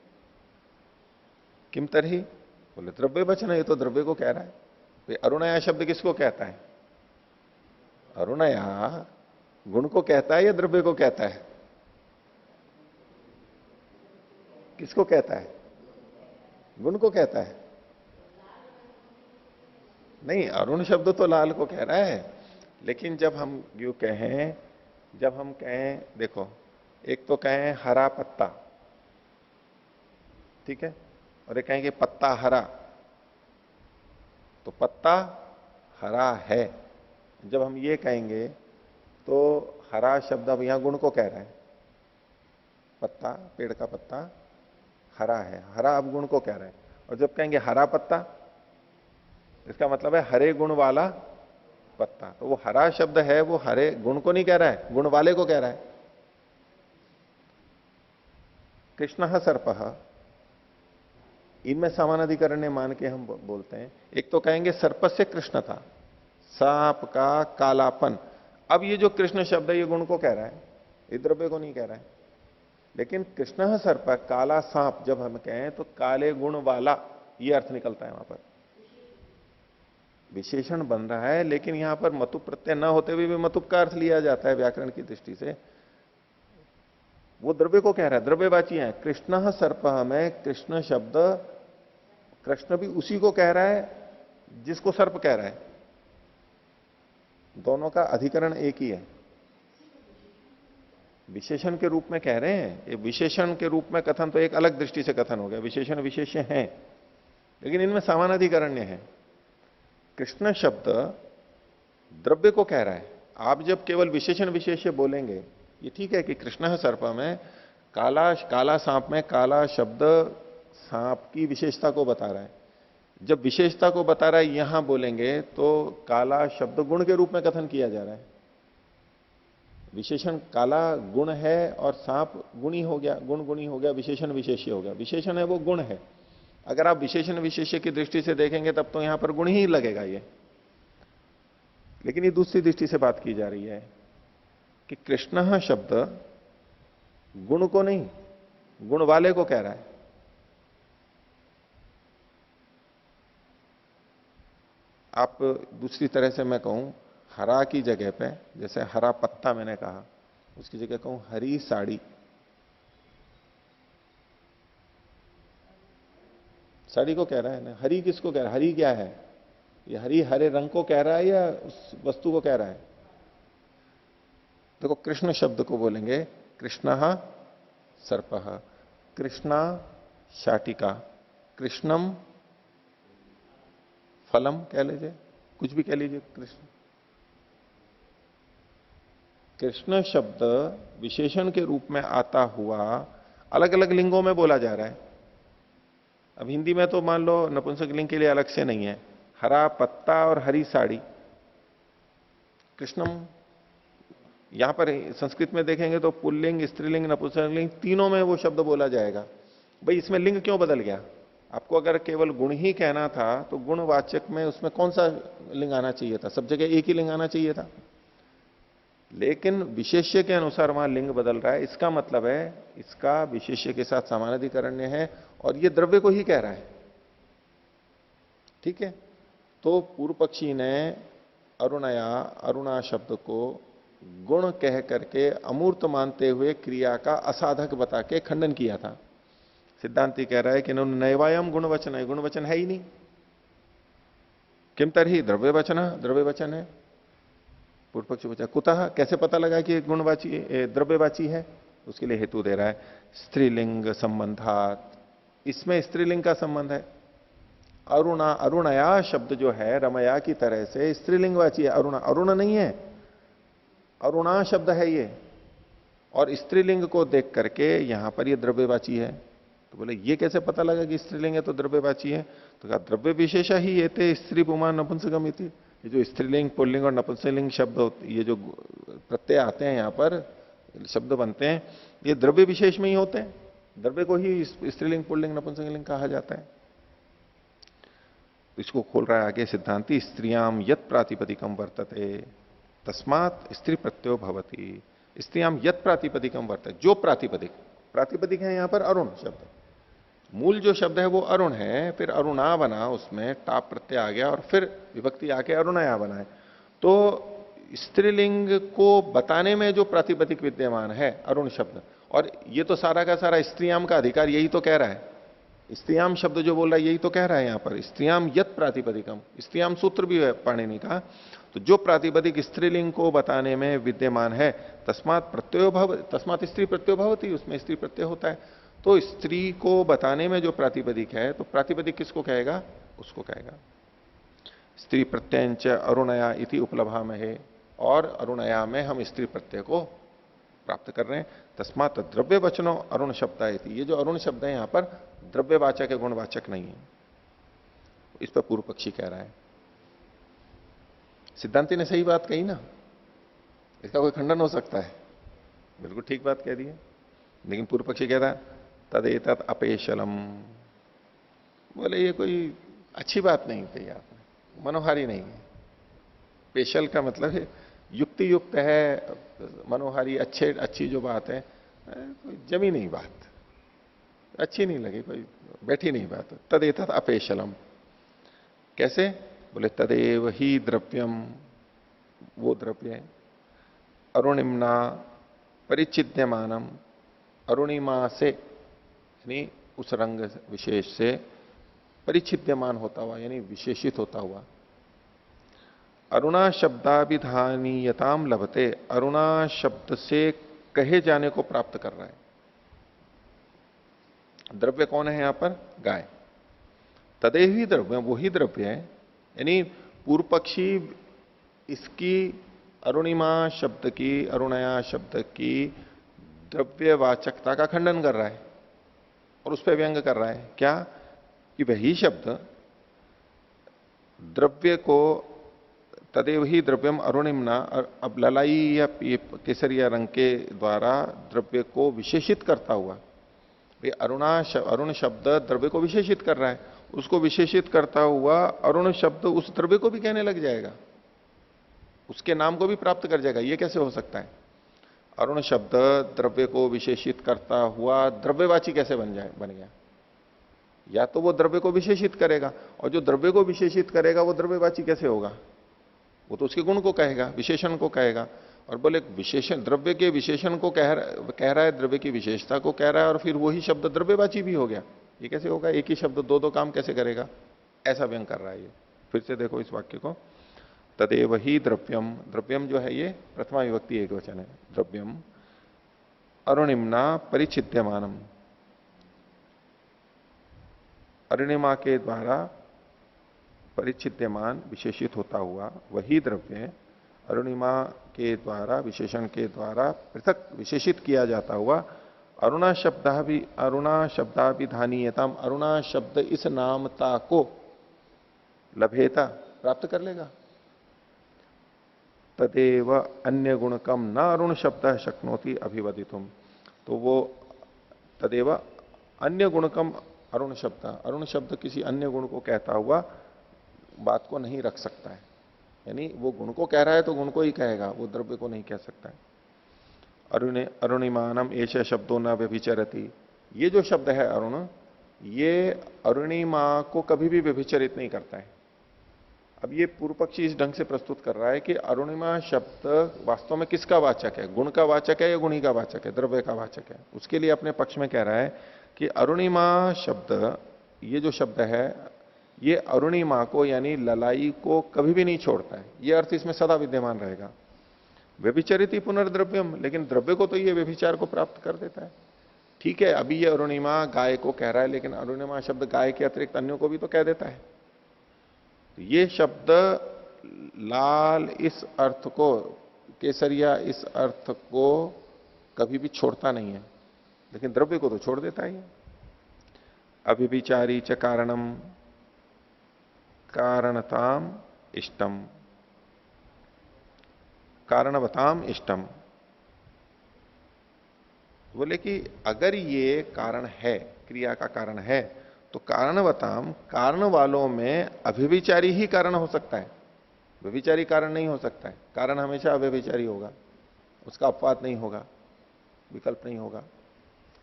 किम तरही, बोले द्रव्य वचन है, ये तो द्रव्य को कह रहा है। तो अरुणया शब्द किसको कहता है, अरुणया गुण को कहता है या द्रव्य को कहता है, किसको कहता है, गुण को कहता है। नहीं, अरुण शब्द तो लाल को कह रहा है, लेकिन जब हम यूं कहें, जब हम कहें देखो, एक तो कहें हरा पत्ता, ठीक है, और एक कहेंगे पत्ता हरा, तो पत्ता हरा है, जब हम ये कहेंगे तो हरा शब्द अब यहां गुण को कह रहा है, पत्ता पेड़ का पत्ता हरा है, हरा अब गुण को कह रहा है। और जब कहेंगे हरा पत्ता, इसका मतलब है हरे गुण वाला पत्ता, तो वो हरा शब्द है वो हरे गुण को नहीं कह रहा है, गुण वाले को कह रहा है। कृष्ण सर्पः, इनमें समानाधिकरण मान के हम बोलते हैं, एक तो कहेंगे सर्प से कृष्ण था, सांप का कालापन, अब ये जो कृष्ण शब्द है ये गुण को कह रहा है, ये द्रव्य को नहीं कह रहा है। लेकिन कृष्ण सर्प काला सांप जब हम कहें तो काले गुण वाला, ये अर्थ निकलता है, वहां पर विशेषण बन रहा है, लेकिन यहां पर मतुप प्रत्यय न होते हुए भी मतुप का अर्थ लिया जाता है व्याकरण की दृष्टि से, वो द्रव्य को कह रहा है, द्रव्यवाची है। कृष्ण सर्प में कृष्ण शब्द, कृष्ण भी उसी को कह रहा है जिसको सर्प कह रहा है, दोनों का अधिकरण एक ही है, विशेषण के रूप में कह रहे हैं। ये विशेषण के रूप में कथन तो एक अलग दृष्टि से कथन हो गया, विशेषण विशेष्य है, लेकिन इनमें समानाधिकरण्य है। कृष्ण शब्द द्रव्य को कह रहा है, आप जब केवल विशेषण विशेष्य बोलेंगे, ये ठीक है कि कृष्ण सर्प में काला सांप में काला शब्द सांप की विशेषता को बता रहा है, जब विशेषता को बता रहा है यहां बोलेंगे तो काला शब्द गुण के रूप में कथन किया जा रहा है। विशेषण काला गुण है और सांप गुणी हो गया, गुण गुणी हो गया, विशेषण विशेष्य हो गया, विशेषण है वो गुण है। अगर आप विशेषण विशेष्य की दृष्टि से देखेंगे तब तो यहां पर गुण ही लगेगा ये, लेकिन ये दूसरी दृष्टि से बात की जा रही है कि कृष्ण शब्द गुण को नहीं, गुण वाले को कह रहा है। आप दूसरी तरह से मैं कहूं, हरा की जगह पे, जैसे हरा पत्ता मैंने कहा, उसकी जगह कहूं हरी साड़ी, साड़ी को कह रहा है ना, हरी किसको कह रहा है, हरी क्या है, ये हरी हरे रंग को कह रहा है या उस वस्तु को कह रहा है। देखो कृष्ण शब्द को बोलेंगे कृष्णः सर्पः, कृष्णा शाटिका, कृष्णम फलम कह लीजिए, कुछ भी कह लीजिए, कृष्ण शब्द विशेषण के रूप में आता हुआ अलग अलग लिंगों में बोला जा रहा है। अब हिंदी में तो मान लो नपुंसक लिंग के लिए अलग से नहीं है, हरा पत्ता और हरी साड़ी, कृष्णम। यहां पर संस्कृत में देखेंगे तो पुल्लिंग, स्त्रीलिंग, नपुंसक लिंग तीनों में वो शब्द बोला जाएगा। भाई इसमें लिंग क्यों बदल गया? आपको अगर केवल गुण ही कहना था तो गुणवाचक में उसमें कौन सा लिंग आना चाहिए था? सब जगह एक ही लिंग आना चाहिए था, लेकिन विशेष्य के अनुसार वहां लिंग बदल रहा है। इसका मतलब है इसका विशेष्य के साथ समानाधिकरण्य है और ये द्रव्य को ही कह रहा है। ठीक है, तो पूर्व पक्षी ने अरुणया, अरुणा शब्द को गुण कह करके अमूर्त मानते हुए क्रिया का असाधक बता के खंडन किया था। सिद्धांति कह रहा है कि इन्होंने नैवायम गुण वचन है, गुण वचन है ही नहीं। किम तरही द्रव्य वचन, द्रव्य वचन है। पूर्व पक्ष पूछा कुतः, कैसे पता लगा कि गुणवाची द्रव्यवाची है? उसके लिए हेतु दे रहा है, स्त्रीलिंग संबंधात, इसमें स्त्रीलिंग का संबंध है। अरुणा, अरुणया शब्द जो है रमया की तरह से स्त्रीलिंगवाची है। अरुणा, अरुण नहीं है, अरुणा शब्द है ये, और स्त्रीलिंग को देख करके यहां पर ये द्रव्यवाची है। तो बोले ये कैसे पता लगा कि स्त्रीलिंग है तो द्रव्यवाची है? तो कहा द्रव्य विशेषा ही ये थे स्त्री पुमान नपुंसकम इति। ये जो स्त्रीलिंग पुल्लिंग और नपुंसकलिंग शब्द, ये जो प्रत्यय आते हैं यहां पर शब्द बनते हैं, ये द्रव्य विशेष में ही होते हैं। द्रव्य को ही स्त्रीलिंग पुल्लिंग नपुंसकलिंग कहा जाता है। इसको खोल रहा है आगे सिद्धांति, स्त्रियाम यत प्रातिपदिकम वर्तते तस्मात स्त्री प्रत्ययो भवती। स्त्रियाम यत प्रातिपदिकम वर्तते, जो प्रातिपदिक, प्रातिपदिक है यहां पर अरुण शब्द, मूल जो शब्द है वो अरुण है, फिर अरुणा बना, उसमें टाप प्रत्यय आ गया और फिर विभक्ति आके अरुणया बना है। तो स्त्रीलिंग को बताने में जो प्रातिपदिक विद्यमान है अरुण शब्द, और ये तो सारा का सारा स्त्रियाम का अधिकार यही तो कह रहा है। स्त्रियाम शब्द जो बोल रहा है यही तो कह रहा है यहां पर, स्त्रियाम यत प्रातिपदिकम, स्त्रियाम सूत्र भी है पाणिनि का। तो जो प्रातिपदिक स्त्रीलिंग को बताने में विद्यमान है, तस्मात प्रत्ययो भव, तस्मात स्त्री प्रत्ययो भवती, उसमें स्त्री प्रत्यय होता है। तो स्त्री को बताने में जो प्रातिपदिक है, तो प्रातिपदिक किसको कहेगा? उसको कहेगा। स्त्री प्रत्यय अरुणया इति उपलभा में है, और अरुणया में हम स्त्री प्रत्यय को प्राप्त कर रहे हैं। तस्मात द्रव्य वचनो अरुण शब्द है, ये जो अरुण शब्द है यहां पर द्रव्यवाचक है, गुणवाचक नहीं है। इस पर पूर्व पक्षी कह रहा है। सिद्धांति ने सही बात कही ना, इसका कोई खंडन हो सकता है? बिल्कुल ठीक बात कह दी है। लेकिन पूर्व पक्षी कहता है तदेतत अपेशलम, बोले ये कोई अच्छी बात नहीं कही आपने, मनोहारी नहीं है। पेशल का मतलब है युक्ति युक्त है, मनोहारी, अच्छी जो बात है, कोई जमी नहीं बात, अच्छी नहीं लगी, कोई बैठी नहीं बात। तदेतत अपेशलम, कैसे? बोले तदेव ही द्रव्यम, वो द्रव्य है, अरुणिमना परिचिद्यमानम, अरुणिमा से यानी उस रंग विशेष से परिचिद्यमान होता हुआ, यानी विशेषित होता हुआ। अरुणा शब्दाभिधानीयताम लभते, अरुणा शब्द से कहे जाने को प्राप्त कर रहा है। द्रव्य कौन है यहां पर? गाय। तदेव ही द्रव्य, वही द्रव्य है। यानी पूर्व पक्षी इसकी अरुणिमा शब्द की, अरुणया शब्द की द्रव्यवाचकता का खंडन कर रहा है और उस पर व्यंग कर रहा है। क्या? कि वही शब्द द्रव्य को, तदेव ही द्रव्यम अरुणिमना, अब ललाई या केसरिया रंग के द्वारा द्रव्य को विशेषित करता हुआ, अरुण शब्द द्रव्य को विशेषित कर रहा है, उसको विशेषित करता हुआ अरुण शब्द उस द्रव्य को भी कहने लग जाएगा, उसके नाम को भी प्राप्त कर जाएगा। ये कैसे हो सकता है? अरुण शब्द द्रव्य को विशेषित करता हुआ द्रव्यवाची कैसे बन गया? या तो वो द्रव्य को विशेषित करेगा, और जो द्रव्य को विशेषित करेगा वो द्रव्यवाची कैसे होगा? वो तो उसके गुण को कहेगा, विशेषण को कहेगा। और बोले विशेषण, द्रव्य के विशेषण को कह रहा है, द्रव्य की विशेषता को कह रहा है, और फिर वही शब्द द्रव्यवाची भी हो गया। ये कैसे होगा? एक ही शब्द दो काम कैसे करेगा? ऐसा व्यंग कर रहा है ये। फिर से देखो इस वाक्य को, तदेव ही द्रव्यम, द्रव्यम जो है ये प्रथमा विभक्ति एक वचन है, द्रव्यम अरुणिमना परिचिद्यमानम, अरुणिमा के द्वारा परिचिद्यमान विशेषित होता हुआ वही द्रव्य अरुणिमा के द्वारा, विशेषण के द्वारा पृथक विशेषित किया जाता हुआ, अरुणा शब्दाभिधानीयताम, अरुणा शब्द इस नामता को लभेता, प्राप्त कर लेगा। तदेव अन्य गुणकम न अरुण शब्द शक्नोति अभिवदितुम, तो वो तदेव अन्य गुणकम अरुण शब्द, अरुण शब्द किसी अन्य गुण को कहता हुआ बात को नहीं रख सकता है। यानी वो गुण को कह रहा है तो गुण को ही कहेगा, वो द्रव्य को नहीं कह सकता है। अरुणिमानम एष शब्दों न व्यभिचरति, ये जो शब्द है अरुण, ये अरुणिमा को कभी भी व्यभिचरित नहीं करता है। अब ये पूर्व पक्षी इस ढंग से प्रस्तुत कर रहा है कि अरुणिमा शब्द वास्तव में किसका वाचक है? गुण का वाचक है या गुणी का वाचक है, द्रव्य का वाचक है? उसके लिए अपने पक्ष में कह रहा है कि अरुणिमा शब्द, ये जो शब्द है, ये अरुणिमा को यानी ललाई को कभी भी नहीं छोड़ता है। ये अर्थ इसमें सदा विद्यमान रहेगा। व्यभिचरित पुनर्द्रव्यम, लेकिन द्रव्य को तो ये व्यभिचार को प्राप्त कर देता है। ठीक है, अभी ये अरुणिमा गाय को कह रहा है, लेकिन अरुणिमा शब्द गाय के अतिरिक्त अन्यों को भी तो कह देता है। तो ये शब्द लाल इस अर्थ को, केसरिया इस अर्थ को कभी भी छोड़ता नहीं है, लेकिन द्रव्य को तो छोड़ देता है। अभिविचारी च कारणम कारणताम इष्टम, कारणवताम इष्टम। बोले कि अगर ये कारण है, क्रिया का कारण है, तो कारणवताम, कारण वालों में अभिविचारी ही कारण हो सकता है, व्यभिचारी कारण नहीं हो सकता है। कारण हमेशा अव्यभिचारी होगा, उसका अपवाद नहीं होगा, विकल्प नहीं होगा,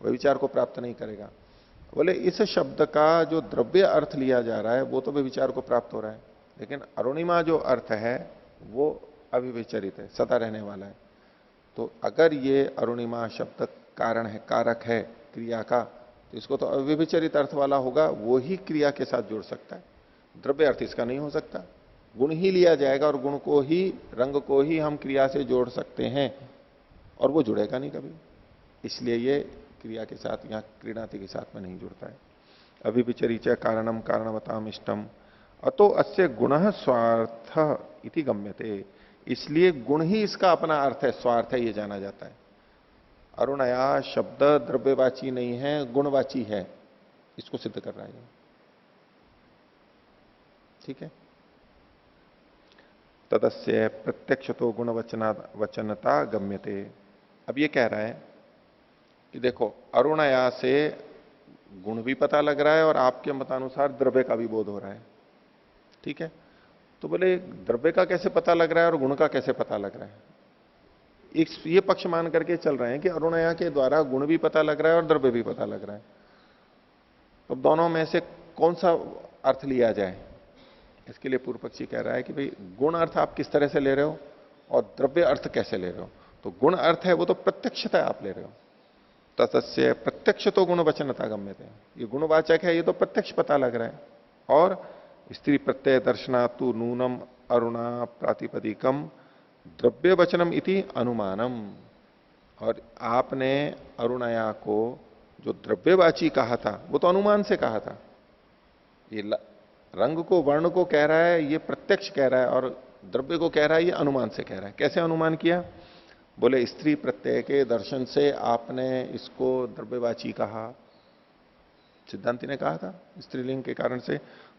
व्यभिचार को प्राप्त नहीं करेगा। बोले इस शब्द का जो द्रव्य अर्थ लिया जा रहा है वो तो व्यभिचार को प्राप्त हो रहा है, लेकिन अरुणिमा जो अर्थ है वो अविविचरित है, सदा रहने वाला है। तो अगर ये अरुणिमा शब्द कारण है, कारक है क्रिया का, तो इसको तो अव्यभिचरित अर्थ वाला होगा, वो ही क्रिया के साथ जुड़ सकता है। द्रव्य अर्थ इसका नहीं हो सकता। गुण ही लिया जाएगा और गुण को ही, रंग को ही हम क्रिया से जोड़ सकते हैं, और वो जुड़ेगा नहीं कभी। इसलिए ये क्रिया के साथ, यहां क्रीणाति के साथ में नहीं जुड़ता है। अभिविचरीच कारणम कारणवताम इष्टम अतो अस्य गुण स्वार्थ इति गम्यते, इसलिए गुण ही इसका अपना अर्थ है, स्वार्थ है, ये जाना जाता है। अरुणया शब्द द्रव्यवाची नहीं है, गुणवाची है, इसको सिद्ध कर रहा है। ठीक है। तदस्य प्रत्यक्ष तो गुण वचनता गम्यते। अब ये कह रहा है कि देखो, अरुणया से गुण भी पता लग रहा है और आपके मतानुसार द्रव्य का भी बोध हो रहा है। ठीक है। तो बोले द्रव्य का कैसे पता लग रहा है और गुण का कैसे पता लग रहा है? ये पक्ष मान करके चल रहे हैं कि अरुणया के द्वारा गुण भी पता लग रहा है और द्रव्य भी पता लग रहा है। तो दोनों में से कौन सा अर्थ लिया जाए? इसके लिए पूर्व पक्षी कह रहा है कि भाई गुण अर्थ आप किस तरह से ले रहे हो और द्रव्य अर्थ कैसे ले रहे हो? तो गुण अर्थ है वो तो प्रत्यक्षता आप ले रहे हो। ततस्य प्रत्यक्ष तो गुण वचनता गम्यते, ये गुणवाचक है, ये तो प्रत्यक्ष पता लग रहा है। और स्त्री प्रत्यय दर्शनातु नूनम अरुणा प्रातिपदिकम द्रव्य वचनम इति अनुमानम। और आपने अरुणया को जो द्रव्यवाची कहा था वो तो अनुमान से कहा था। ये रंग को, वर्ण को कह रहा है, ये प्रत्यक्ष कह रहा है, और द्रव्य को कह रहा है, ये अनुमान से कह रहा है। कैसे अनुमान किया? बोले स्त्री प्रत्यय के दर्शन से आपने इसको द्रव्यवाची कहा, सिद्धांति ने कहा था स्त्रीलिंग के कारण से।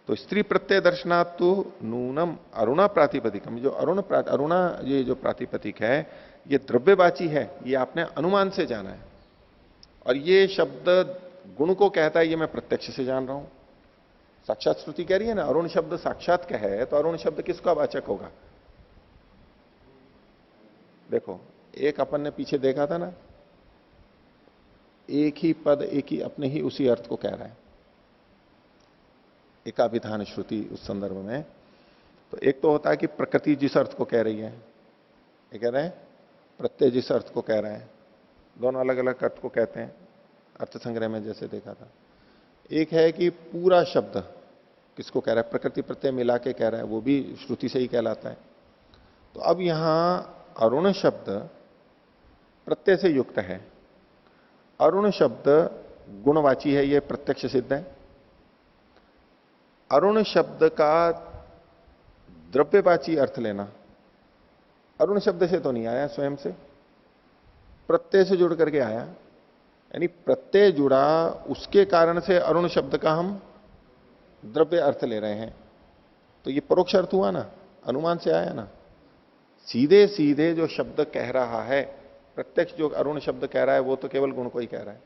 तो स्त्री प्रत्यय दर्शनात् तो नूनम अरुणा प्रातिपदिकम, जो अरुणा ये जो प्रातिपदिक है ये द्रव्यवाची है, ये आपने अनुमान से जाना है। और ये शब्द गुण को कहता है, ये मैं प्रत्यक्ष से जान रहा हूं। साक्षात श्रुति कह रही है ना, अरुण शब्द साक्षात का है, तो अरुण शब्द किसका वाचक होगा? देखो, एक अपन ने पीछे देखा था ना, एक ही पद एक ही अपने ही उसी अर्थ को कह रहा है, एकाभिधान श्रुति उस संदर्भ में। तो एक तो होता है कि प्रकृति जिस अर्थ को कह रही है, ये कह रहे हैं प्रत्यय जिस अर्थ को कह रहे हैं, दोनों अलग अलग अर्थ को कहते हैं अर्थ संग्रह में जैसे देखा था। एक है कि पूरा शब्द किसको कह रहा है, प्रकृति प्रत्यय मिला के कह रहा है, वो भी श्रुति से ही कहलाता है। तो अब यहां अरुण शब्द प्रत्यय से युक्त है, अरुण शब्द गुणवाची है, ये प्रत्यक्ष सिद्ध है। अरुण शब्द का द्रव्यवाची अर्थ लेना अरुण शब्द से तो नहीं आया, स्वयं से प्रत्यय से जुड़ करके आया, यानी प्रत्यय जुड़ा, उसके कारण से अरुण शब्द का हम द्रव्य अर्थ ले रहे हैं। तो ये परोक्ष अर्थ हुआ ना, अनुमान से आया ना। सीधे सीधे जो शब्द कह रहा है, प्रत्यक्ष जो अरुण शब्द कह रहा है, वो तो केवल गुण को ही कह रहा है।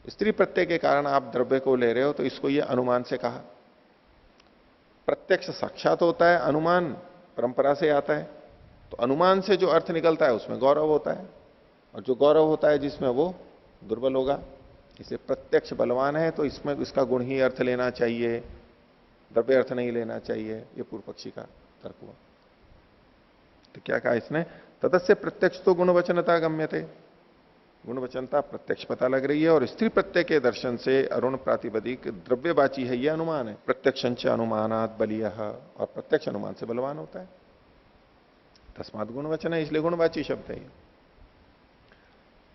स्त्री प्रत्यय के कारण आप द्रव्य को ले रहे हो, तो इसको ये अनुमान से कहा। प्रत्यक्ष साक्षात होता है, अनुमान परंपरा से आता है। तो अनुमान से जो अर्थ निकलता है उसमें गौरव होता है, और जो गौरव होता है जिसमें वो दुर्बल होगा। इसे प्रत्यक्ष बलवान है, तो इसमें इसका गुण ही अर्थ लेना चाहिए, द्रव्य अर्थ नहीं लेना चाहिए, ये पूर्व पक्षी का तर्क हुआ। तो क्या कहा इसने, तदस्य प्रत्यक्ष तो गुणवचनता गम्यते, गुणवचनता प्रत्यक्ष पता लग रही है, और स्त्री प्रत्यय के दर्शन से अरुण प्रातिपदिक द्रव्यवाची है, यह अनुमान है। प्रत्यक्षंच अनुमानात बलिय, और प्रत्यक्ष अनुमान से बलवान होता है। तस्मात गुणवचन है, इसलिए गुणवाची शब्द है।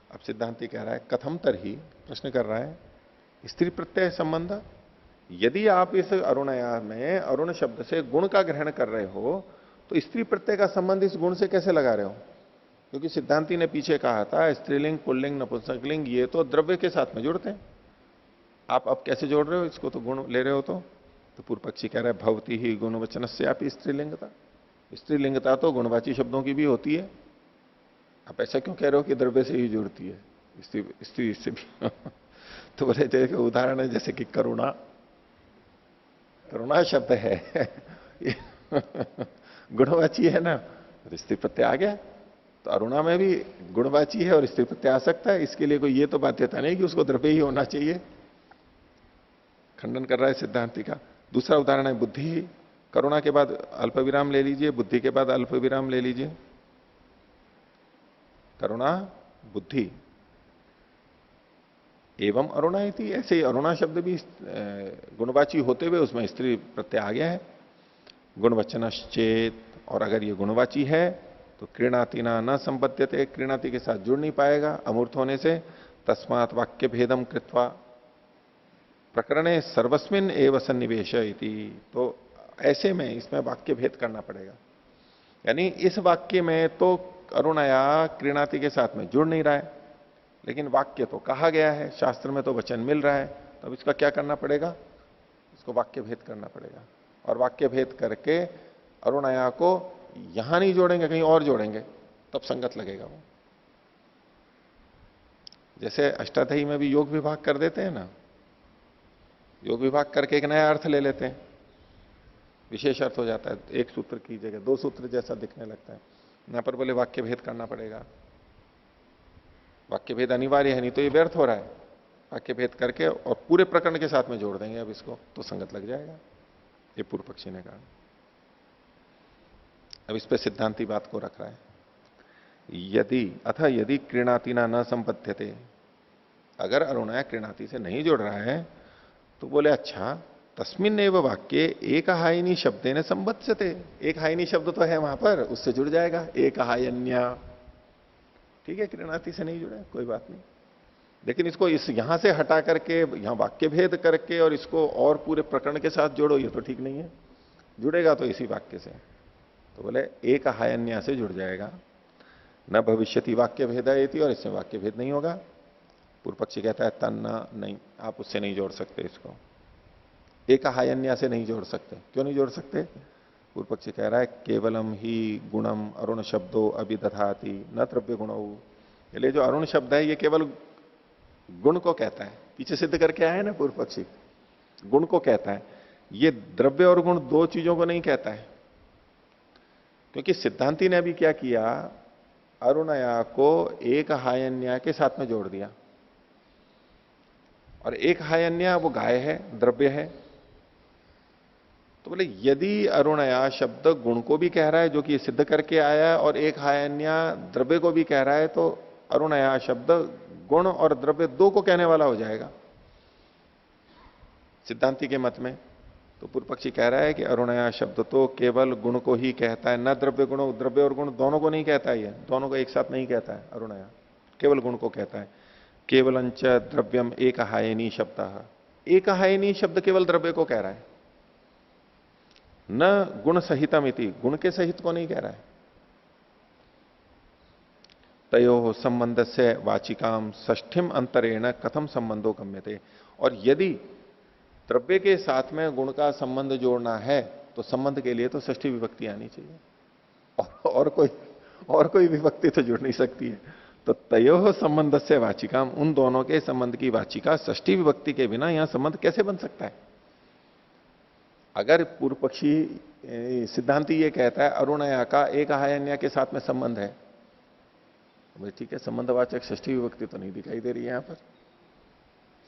अब सिद्धांति कह रहा है कथम तरही, प्रश्न कर रहा है स्त्री प्रत्यय संबंध, यदि आप इस अरुणया में अरुण शब्द से गुण का ग्रहण कर रहे हो तो स्त्री प्रत्यय का संबंध इस गुण से कैसे लगा रहे हो? क्योंकि सिद्धांति ने पीछे कहा था स्त्रीलिंग पुल्लिंग नपुंसकलिंग ये तो द्रव्य के साथ में जुड़ते हैं, आप अब कैसे जोड़ रहे हो इसको, तो गुण ले रहे हो। तो पूर्व पक्षी कह रहा है भवती ही गुणवचन से आप स्त्रीलिंगता, स्त्रीलिंगता तो गुणवाची शब्दों की भी होती है, आप ऐसा क्यों कह रहे हो कि द्रव्य से ही जुड़ती है स्त्री से भी तो बोले जैसे उदाहरण है, जैसे कि करुणा, करुणा शब्द है गुणवाची है ना, तो स्त्री प्रत्यय आ गया, तो अरुणा में भी गुणवाची है और स्त्री प्रत्यय आ सकता है, इसके लिए कोई ये तो बाध्यता नहीं कि उसको द्रव्य ही होना चाहिए। खंडन कर रहा है सिद्धांति का। दूसरा उदाहरण है बुद्धि, करुणा के बाद अल्प विराम ले लीजिए, बुद्धि के बाद अल्प विराम ले लीजिए, करुणा बुद्धि एवं अरुणा इति, ऐसे ही अरुणा शब्द भी गुणवाची होते हुए उसमें स्त्री प्रत्यय आ गया है। गुणवचनश्चेत, और अगर ये गुणवाची है तो क्रीणातिना न संबध्यते, क्रीणाति के साथ जुड़ नहीं पाएगा अमूर्त होने से। तस्मात् वाक्य भेदम कृत्वा प्रकरणे सर्वस्मिन एव सन्निवेश इति, तो ऐसे में इसमें वाक्य भेद करना पड़ेगा, यानी इस वाक्य में तो अरुणया क्रीणाति के साथ में जुड़ नहीं रहा है, लेकिन वाक्य तो कहा गया है, शास्त्र में तो वचन मिल रहा है, तो अब इसका क्या करना पड़ेगा, इसको वाक्य भेद करना पड़ेगा। और वाक्य भेद करके अरुणया को यहां नहीं जोड़ेंगे, कहीं और जोड़ेंगे, तब संगत लगेगा वो। जैसे अष्टाध्यायी में भी योग विभाग कर देते हैं ना, योग विभाग करके एक नया अर्थ ले लेते हैं, विशेष अर्थ हो जाता है, एक सूत्र की जगह दो सूत्र जैसा दिखने लगता है। यहां पर बोले वाक्य भेद करना पड़ेगा, वाक्य भेद अनिवार्य है, नहीं तो ये व्यर्थ हो रहा है। वाक्य भेद करके और पूरे प्रकरण के साथ में जोड़ देंगे अब इसको, तो संगत लग जाएगा, ये पूर्व पक्षी ने कहा। अब इस पे सिद्धांति बात को रख रहा है, यदि अथ यदि क्रीणातिना न संपद्यते, अगर अरुणया क्रीणाति से नहीं जोड़ रहा है तो बोले अच्छा तस्मिन एव वाक्य एक हायनी शब्दे ने संबद्धते, एक हायनी शब्द तो है वहां पर, उससे जुड़ जाएगा, एक हायन्या, ठीक है, क्रीणाति से नहीं जुड़ा कोई बात नहीं, लेकिन इसको इस यहां से हटा करके यहां वाक्य भेद करके और इसको और पूरे प्रकरण के साथ जोड़ो, ये तो ठीक नहीं है। जुड़ेगा तो इसी वाक्य से, तो बोले एक हायन्या से जुड़ जाएगा। न भविष्यति वाक्य भेदायति, और इससे वाक्य भेद नहीं होगा। पूर्व पक्षी कहता है तन्ना, नहीं, आप उससे नहीं जोड़ सकते इसको, एक हायन्या से नहीं जोड़ सकते। क्यों नहीं जोड़ सकते? पूर्व पक्षी कह रहा है केवलम ही गुणम अरुण शब्दो अभिदधाति न द्रव्य गुण, इसलिए जो अरुण शब्द है ये केवल गुण को कहता है, पीछे सिद्ध करके आया है ना पूर्व पक्षी, गुण को कहता है, ये द्रव्य और गुण दो चीजों को नहीं कहता है। क्योंकि सिद्धांति ने अभी क्या किया, अरुणया को एक हायन्या के साथ में जोड़ दिया, और एक हायन्या वो गाय है, द्रव्य है, तो बोले यदि अरुणया शब्द गुण को भी कह रहा है जो कि सिद्ध करके आया है, और एक हायन्या द्रव्य को भी कह रहा है, तो अरुणया शब्द गुण और द्रव्य दो को कहने वाला हो जाएगा सिद्धांति के मत में। तो पूर्व पक्षी कह रहा है कि अरुणया शब्द तो केवल गुण को ही कहता है, न द्रव्य गुण, द्रव्य और गुण दोनों को नहीं कहता है, ये दोनों को एक साथ नहीं कहता है अरुणया, केवल गुण को कहता है। केवलंच द्रव्यम एक हायनी शब्द, एक हायनी शब्द केवल द्रव्य को कह रहा है, न गुण सहितम इति, गुण के सहित को नहीं कह रहा है। तयो संबंध से वाचिकाम षष्ठिम अंतरेण कथम संबंधो गम्यते, और यदि द्रव्य के साथ में गुण का संबंध जोड़ना है तो संबंध के लिए तो षष्ठी विभक्ति आनी चाहिए, और कोई विभक्ति तो जुड़ नहीं सकती है। तो तयो संबंध से वाचिकाम, उन दोनों के संबंध की वाचिका षष्ठी विभक्ति के बिना यहां संबंध कैसे बन सकता है? अगर पूर्व पक्षी सिद्धांति ये कहता है अरुणया का एक हायन्या के साथ में संबंध है, तो ठीक है, संबंधवाचक षष्ठी विभक्ति तो नहीं दिखाई दे रही है यहां पर,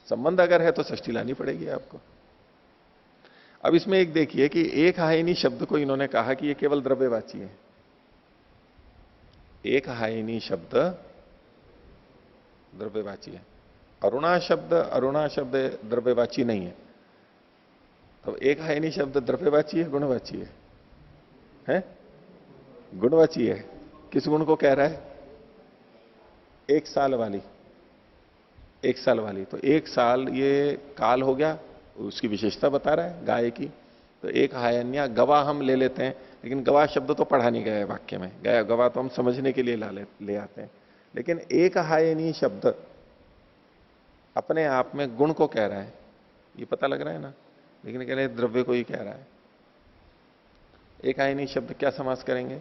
संबंध अगर है तो षष्ठी लानी पड़ेगी आपको। अब इसमें एक देखिए कि एक हायनी शब्द को इन्होंने कहा कि ये केवल द्रव्यवाची है। एक हायनी शब्द द्रव्यवाची है। अरुणा शब्द द्रव्यवाची नहीं है। तो एक हायनी शब्द द्रव्यवाची है, गुणवाची है? गुणवाची है। किस गुण को कह रहा है? एक साल वाली। एक साल वाली, तो एक साल ये काल हो गया, उसकी विशेषता बता रहा है गाय की। तो एक हायन्या गवाह हम ले लेते हैं, लेकिन गवाह शब्द तो पढ़ा नहीं गया है वाक्य में। गवाह तो हम समझने के लिए ले आते हैं। लेकिन एक हायनी शब्द अपने आप में गुण को कह रहा है, ये पता लग रहा है ना। लेकिन कह रहे हैं द्रव्य को ही कह रहा है। एक हायनी शब्द क्या समास करेंगे?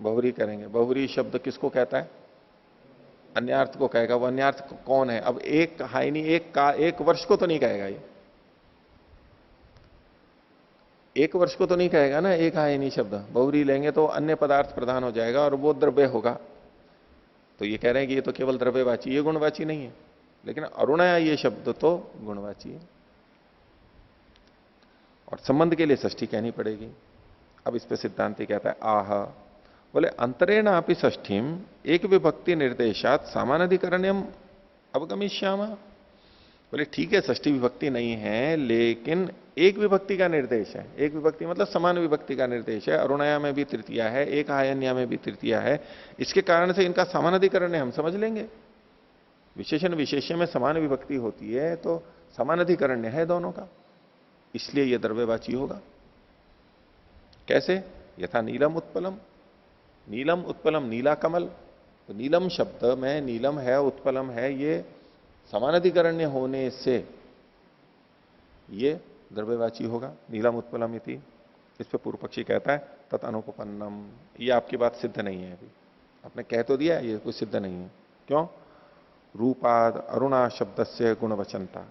बहुरी करेंगे। बहुरी शब्द किसको कहता है? अन्यार्थ को कहेगा। वो अन्यार्थ कौन है? अब एक हायनी एक वर्ष को तो नहीं कहेगा ये। एक वर्ष को तो नहीं कहेगा ना एक हायनी शब्द। बहुरी लेंगे तो अन्य पदार्थ प्रधान हो जाएगा और वो द्रव्य होगा। तो ये कह रहे हैं कि ये तो केवल द्रव्यवाची, ये गुणवाची नहीं है। लेकिन अरुणया ये शब्द तो गुणवाची है और संबंध के लिए षष्ठी कहनी पड़ेगी। अब इस पे सिद्धांति कहता है आह, बोले अंतरेण अपि षष्ठीम एक विभक्ति निर्देशात सामानाधिकरण्यम अवगमिष्यामा। बोले ठीक है षष्ठी विभक्ति नहीं है, लेकिन एक विभक्ति का निर्देश है। एक विभक्ति मतलब समान विभक्ति का निर्देश है। अरुणया में भी तृतीया है, एक हायन्या में भी तृतीया है। इसके कारण से इनका समानाधिकरण है, हम समझ लेंगे। विशेषण विशेष्य में समान विभक्ति होती है तो समानाधिकरण्य है दोनों का, इसलिए यह द्रव्यवाची होगा। कैसे? यथा नीलम उत्पलम। नीलम उत्पलम, नीला कमल। तो नीलम शब्द में नीलम है, उत्पलम है, ये समानाधिकरण्य होने से ये द्रव्यवाची होगा। नीलम उत्पलम इति। इस पे पूर्व पक्षी कहता है तत् अनुपपन्नम। ये आपकी बात सिद्ध नहीं है। अभी आपने कह तो दिया, ये कुछ सिद्ध नहीं है। क्यों? रूपाद अरुणा शब्द से गुणवचनता।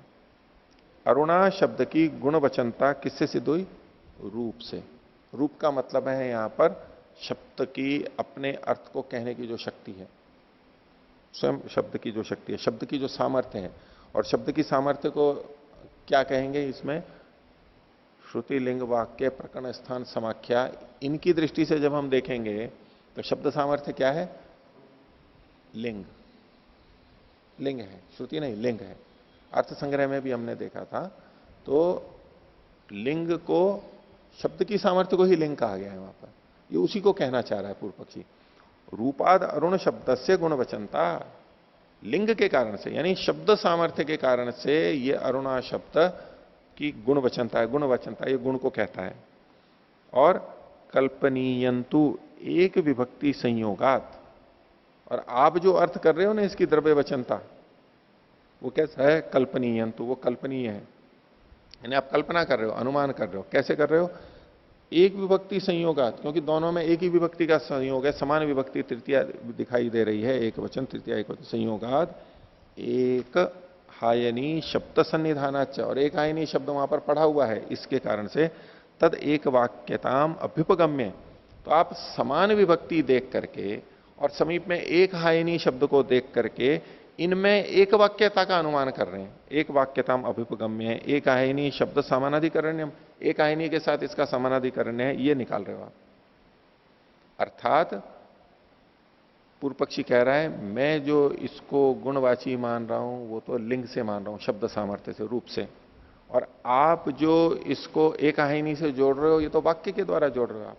अरुणा शब्द की गुणवचनता किससे सिद्ध हुई? रूप से। रूप का मतलब है यहां पर शब्द की अपने अर्थ को कहने की जो शक्ति है, स्वयं शब्द की जो शक्ति है, शब्द की जो सामर्थ्य है। और शब्द की सामर्थ्य को क्या कहेंगे इसमें? श्रुति, लिंग, वाक्य, प्रकरण, स्थान, समाख्या, इनकी दृष्टि से जब हम देखेंगे तो शब्द सामर्थ्य क्या है? लिंग। लिंग है, श्रुति नहीं, लिंग है। अर्थ संग्रह में भी हमने देखा था, तो लिंग को, शब्द की सामर्थ्य को ही लिंग कहा गया है वहां पर। ये उसी को कहना चाह रहा है पूर्व पक्षी। रूपाद अरुण शब्द से गुणवचनता, लिंग के कारण से, यानी शब्द सामर्थ्य के कारण से ये अरुणा शब्द की गुणवचनता है। गुणवचनता ये गुण को कहता है। और कल्पनीयंतु एक विभक्ति संयोगात, और आप जो अर्थ कर रहे हो ना इसकी द्रव्यवचनता, वो कैसा है? कल्पनीयंतु, वो कल्पनीय है। यानी आप कल्पना कर रहे हो, अनुमान कर रहे हो। कैसे कर रहे हो? एक विभक्ति संयोगात, क्योंकि दोनों में एक ही विभक्ति का संयोग है। समान विभक्ति तृतीया दिखाई दे रही है, एक वचन तृतीया एक वचन। संयोगात एक हायनी शब्द सन्निधानाच, और एक हायनी शब्द वहां पर पढ़ा हुआ है, इसके कारण से तद एक वाक्यताम अभ्युपगम्य। तो आप समान विभक्ति देख करके और समीप में एक हायनी शब्द को देख करके इनमें एक वाक्यता का अनुमान कर रहे हैं। एक वाक्यताम अभ्युपगम्य है, एक हायनी शब्द समानाधिकरण्यम, एक हायनी के साथ इसका समानाधिकरण है, ये निकाल रहे हो आप। अर्थात पूर्व पक्षी कह रहा है मैं जो इसको गुणवाची मान रहा हूं वो तो लिंग से मान रहा हूं, शब्द सामर्थ्य से, रूप से। और आप जो इसको एक हायनी से जोड़ रहे हो ये तो वाक्य के द्वारा जोड़ रहे हो। आप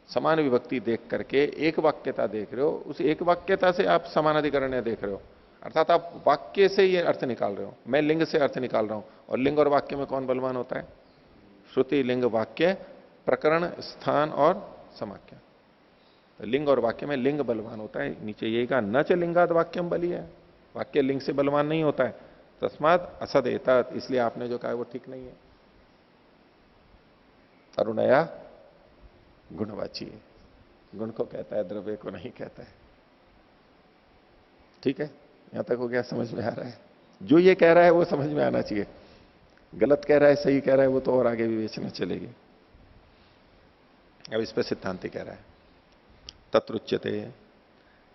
समान विभक्ति देख करके एक वाक्यता देख रहे हो, उस एक वाक्यता से आप समानाधिकरण देख रहे हो। अर्थात आप वाक्य से ये अर्थ निकाल रहे हो। मैं लिंग से अर्थ निकाल रहा हूं, और लिंग और वाक्य में कौन बलवान होता है? श्रुति, लिंग, वाक्य, प्रकरण, स्थान और समाख्या। तो लिंग और वाक्य में लिंग बलवान होता है। नीचे यही कहा न च लिंगाद वाक्यम बली है, वाक्य लिंग से बलवान नहीं होता है। तस्मात असद एतत्, इसलिए आपने जो कहा वो ठीक नहीं है। अरुणया गुणवाची है, गुण को कहता है, द्रव्य को नहीं कहता है। ठीक है, यहां तक हो गया? समझ में आ रहा है? जो ये कह रहा है वो समझ में आना चाहिए। गलत कह रहा है, सही कह रहा है, वो तो और आगे विवेचना चलेगी। अब इस पर सिद्धांति कह रहा है तत्रुच्यते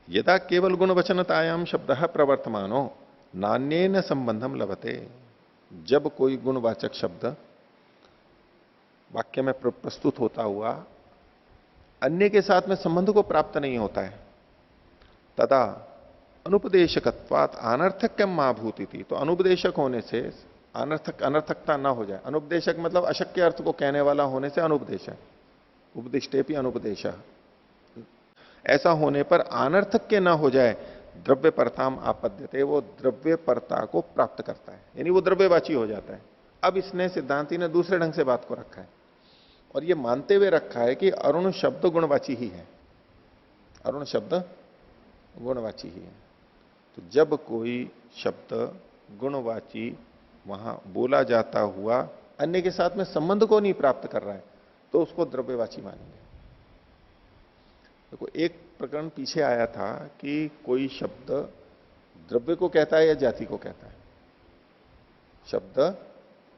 यदा केवल गुणवचनतायाम शब्द प्रवर्तमानो नान्येन संबंधम लभते। जब कोई गुणवाचक शब्द वाक्य में प्रस्तुत होता हुआ अन्य के साथ में संबंध को प्राप्त नहीं होता है, तदा अनुपदेशकत्वात अनर्थक्यम माभूति थी। तो अनुपदेशक होने से अनर्थकता ना हो जाए। अनुपदेशक मतलब अशक्य अर्थ को कहने वाला होने से अनुपदेशक, उपदिष्टेपि अनुपदेश, ऐसा होने पर अनर्थक्य ना हो जाए, द्रव्य परताम आपद्यते, वो द्रव्य परता को प्राप्त करता है, यानी वो द्रव्यवाची हो जाता है। अब इसने सिद्धांति ने दूसरे ढंग से बात को रखा है और ये मानते हुए रखा है कि अरुण शब्द गुणवाची ही है, अरुण शब्द गुणवाची ही है। तो जब कोई शब्द गुणवाची वहां बोला जाता हुआ अन्य के साथ में संबंध को नहीं प्राप्त कर रहा है तो उसको द्रव्यवाची मानेंगे। देखो एक प्रकरण पीछे आया था कि कोई शब्द द्रव्य को कहता है या जाति को कहता है। शब्द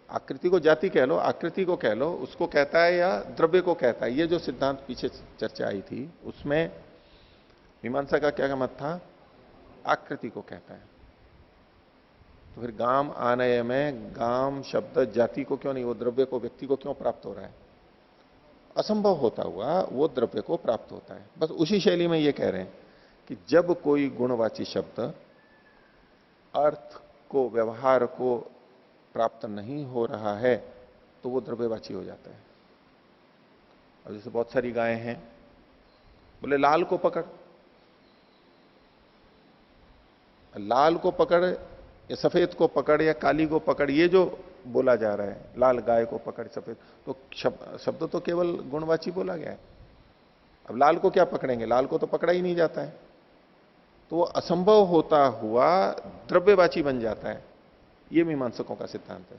आकृति को जाति कह लो, आकृति को कह लो, उसको कहता है या द्रव्य को कहता है। ये जो सिद्धांत पीछे चर्चा आई थी उसमें मीमांसा का क्या मत था? आकृति को कहता है। तो फिर गाम आनय में गाम शब्द जाति को क्यों नहीं, वो द्रव्य को, व्यक्ति को क्यों प्राप्त हो रहा है? असंभव होता हुआ वो द्रव्य को प्राप्त होता है। बस उसी शैली में ये कह रहे हैं कि जब कोई गुणवाची शब्द अर्थ को, व्यवहार को प्राप्त नहीं हो रहा है तो वो द्रव्यवाची हो जाता है। अब जैसे बहुत सारी गायें हैं, बोले लाल को पकड़, लाल को पकड़ या सफेद को पकड़ या काली को पकड़, ये जो बोला जा रहा है, लाल गाय को पकड़ सफेद, तो शब्द तो केवल गुणवाची बोला गया है। अब लाल को क्या पकड़ेंगे? लाल को तो पकड़ा ही नहीं जाता है, तो वो असंभव होता हुआ द्रव्यवाची बन जाता है। ये मीमांसकों का सिद्धांत है।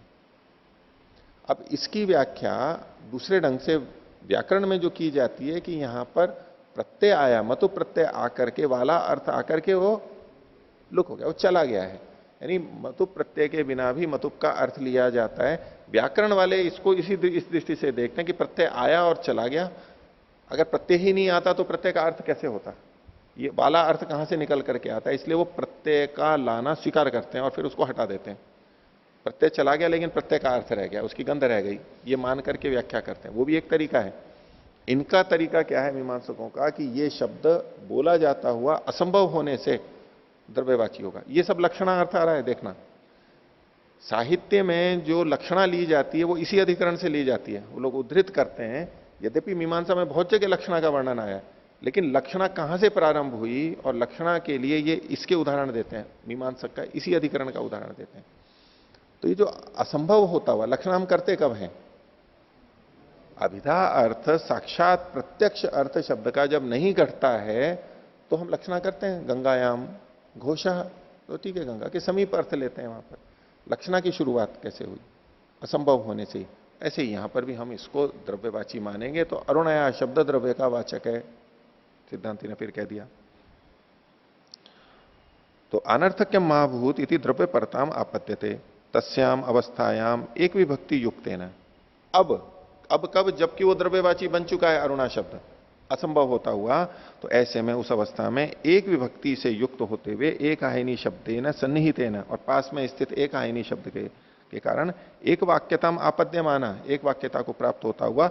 अब इसकी व्याख्या दूसरे ढंग से व्याकरण में जो की जाती है कि यहां पर प्रत्यय आया, मतु प्रत्यय आकर के, वाला अर्थ आकर के वो लुक हो गया, वो चला गया है। यानी मतुप प्रत्यय के बिना भी मतुप का अर्थ लिया जाता है। व्याकरण वाले इसको इस दृष्टि से देखते हैं कि प्रत्यय आया और चला गया। अगर प्रत्यय ही नहीं आता तो प्रत्यय का अर्थ कैसे होता? ये वाला अर्थ कहां से निकल करके आता है? इसलिए वो प्रत्यय का लाना स्वीकार करते हैं और फिर उसको हटा देते हैं। प्रत्यय चला गया लेकिन प्रत्यय का अर्थ रह गया, उसकी गंध रह गई, ये मान करके व्याख्या करते हैं। वो भी एक तरीका है। इनका तरीका क्या है मीमांसकों का कि ये शब्द बोला जाता हुआ असंभव होने से द्रव्यवाची होगा। ये सब लक्षणा अर्थ आ रहा है, देखना। साहित्य में जो लक्षणा ली जाती है वो इसी अधिकरण से ली जाती है। वो लोग उद्धृत करते हैं, यद्यपि मीमांसा में बहुत जगह लक्षणा का वर्णन आया है, लेकिन लक्षणा कहां से प्रारंभ हुई और लक्षणा के लिए ये इसके उदाहरण देते हैं, मीमांसक का इसी अधिकरण का उदाहरण देते हैं। तो ये जो असंभव होता हुआ, लक्षणा हम करते कब हैं? अभिधा अर्थ, साक्षात प्रत्यक्ष अर्थ शब्द का जब नहीं घटता है तो हम लक्षणा करते हैं। गंगायाम घोषा, तो ठीक है, गंगा के समीप अर्थ लेते हैं। वहां पर लक्षणा की शुरुआत कैसे हुई? असंभव होने से। ऐसे ही यहां पर भी हम इसको द्रव्यवाची मानेंगे। तो अरुणया शब्द द्रव्य का वाचक है, सिद्धांति ने फिर कह दिया। तो अनर्थक्यम महाभूत इति द्रव्य परताम आपत्त्यते तस्याम अवस्थायाम एक विभक्ति युक्तेन। अब कब? जबकि वो द्रव्यवाची बन चुका है अरुणा शब्द, असंभव होता हुआ, तो ऐसे में उस अवस्था में एक विभक्ति से युक्त होते हुए एक आयनी शब्देन सन्निहितेन, और पास में स्थित एक आयनी शब्द के कारण एक वाक्यताम आपद्यमाना, एक वाक्यता को प्राप्त होता हुआ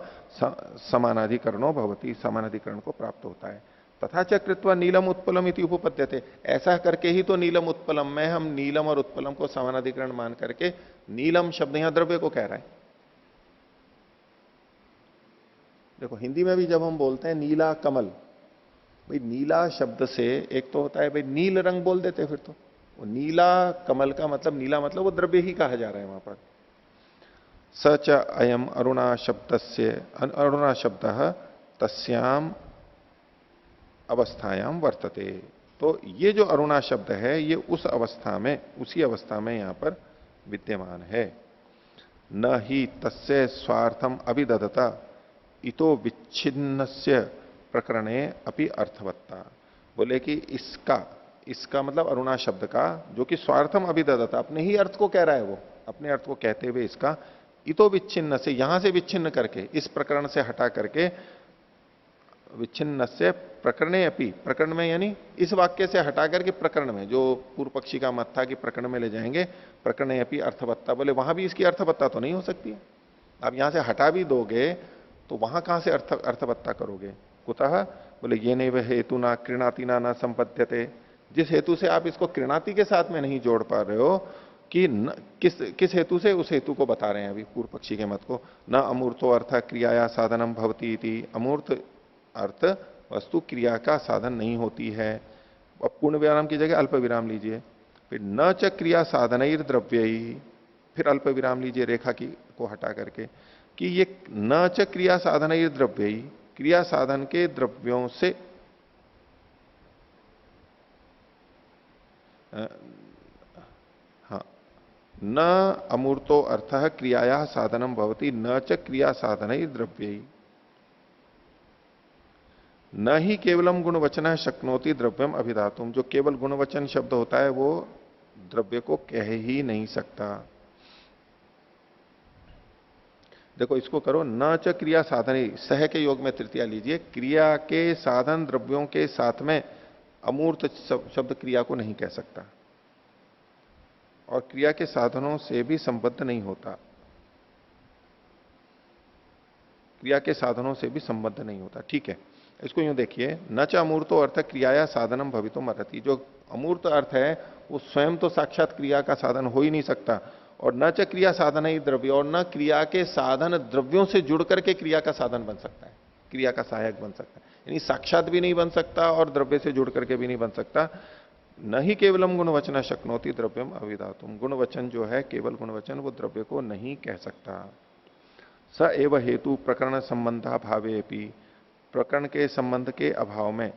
समानाधिकरणो भवति, समानाधिकरण को प्राप्त होता है। तथा च कृत्वा नीलम उत्पलम इति उपपद्यते, ऐसा करके ही तो नीलम उत्पलम में हम नीलम और उत्पलम को समानाधिकरण मान करके, नीलम शब्द यहां द्रव्य को कह रहा है। देखो हिंदी में भी जब हम बोलते हैं नीला कमल, भाई नीला शब्द से एक तो होता है भाई नील रंग बोल देते हैं, फिर तो वो नीला कमल का मतलब, नीला मतलब वो द्रव्य ही कहा जा रहा है वहां पर। सच अयम अरुणा शब्दस्य, अरुणा शब्द तस्याम अवस्थायाम वर्तते। तो ये जो अरुणा शब्द है ये उस अवस्था में, उसी अवस्था में यहां पर विद्यमान है। न ही तस्य स्वार्थम अभिदधता इतो विच्छिन्नस्य प्रकरणे अपि अर्थवत्ता। बोले कि इसका मतलब अरुणा शब्द का, जो कि स्वार्थम अभिदधता, अपने ही अर्थ को कह रहा है, वो अपने अर्थ को कहते हुए इसका इतो विच्छिन्न से, यहां से विच्छिन्न करके, इस प्रकरण से हटा करके विच्छिन्न से प्रकरणे अपि, प्रकरण में यानी इस वाक्य से हटा करके प्रकरण में, जो पूर्व पक्षी का मत था कि प्रकरण में ले जाएंगे, प्रकरणे अपि अर्थवत्ता, बोले वहां भी इसकी अर्थवत्ता तो नहीं हो सकती है। आप यहां से हटा भी दोगे तो वहां कहां से अर्थवत्ता करोगे? कुतः? बोले ये नहीं वह हेतु ना कृणाति ना संपद्यते, जिस हेतु से आप इसको कृणाति के साथ में नहीं जोड़ पा रहे हो कि न, किस हेतु से, उस हेतु को बता रहे हैं अभी पूर्व पक्षी के मत को। न अमूर्तो अर्थ क्रियाया साधनम भवती इति, अमूर्त अर्थ वस्तु क्रिया का साधन नहीं होती है। अब पूर्ण विराम की जगह अल्प विराम लीजिए। फिर न च क्रिया साधन द्रव्य ही, फिर अल्प विराम लीजिए रेखा की को हटा करके, कि ये न च क्रिया साधन द्रव्य ही, क्रिया साधन के द्रव्यों से हाँ, न अमूर्तो अर्थ क्रियाया साधनम भवती न च क्रिया साधन द्रव्य ही, न ही केवलम गुणवचन शक्नोति द्रव्यम अभिधातुम, जो केवल गुणवचन शब्द होता है वो द्रव्य को कह ही नहीं सकता। देखो इसको करो, न च क्रिया साधन, सह के योग में तृतीया लीजिए, क्रिया के साधन द्रव्यों के साथ में अमूर्त शब्द क्रिया को नहीं कह सकता और क्रिया के साधनों से भी संबद्ध नहीं होता, क्रिया के साधनों से भी संबद्ध नहीं होता। ठीक है, इसको यूं देखिए, न च अमूर्तो अर्थ क्रियाया साधनम भवितुम अर्हति, जो अमूर्त अर्थ है वो स्वयं तो साक्षात क्रिया का साधन हो ही नहीं सकता, और न च क्रिया साधन ही द्रव्य, और न क्रिया के साधन द्रव्यों से जुड़ करके क्रिया का साधन बन सकता है, क्रिया का सहायक बन सकता है, यानी साक्षात भी नहीं बन सकता और द्रव्य से जुड़ करके भी नहीं बन सकता। न ही केवलम गुणवचन शक्नोति द्रव्यम अविधातुम, गुणवचन जो है केवल गुणवचन वो द्रव्य को नहीं कह सकता। स एव हेतु प्रकरण संबंधा भावे भी, प्रकरण के संबंध के अभाव में,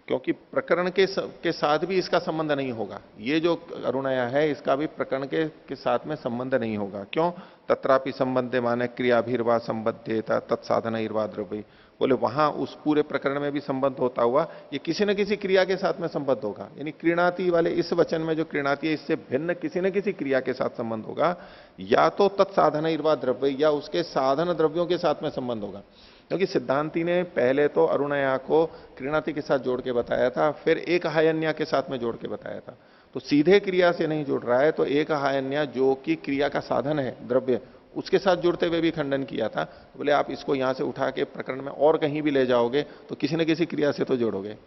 क्योंकि प्रकरण के साथ भी इसका संबंध नहीं होगा, ये जो अरुणया है इसका भी प्रकरण के साथ में संबंध नहीं होगा। क्यों? तत्रापि संबंधे माने क्रियाभिर्वा संबद्धेता तत्साधन इर्वा द्रव्य, बोले वहां उस पूरे प्रकरण में भी संबंध होता हुआ ये किसी न किसी क्रिया के साथ में संबंध होगा, यानी क्रीणाति वाले इस वचन में जो क्रीणाति है इससे भिन्न किसी न किसी क्रिया के साथ संबंध होगा, या तो तत्साधन इर्वा द्रव्य या उसके साधन द्रव्यों के साथ में संबंध होगा। क्योंकि सिद्धांति ने पहले तो अरुणया को क्रीणाति के साथ जोड़ के बताया था, फिर एक हायन्या के साथ में जोड़ के बताया था, तो सीधे क्रिया से नहीं जोड़ रहा है, तो एक हायन्या जो कि क्रिया का साधन है द्रव्य, उसके साथ जुड़ते हुए भी खंडन किया था। तो बोले आप इसको यहां से उठा के प्रकरण में और कहीं भी ले जाओगे तो किसी न किसी क्रिया से तो जोड़ोगे,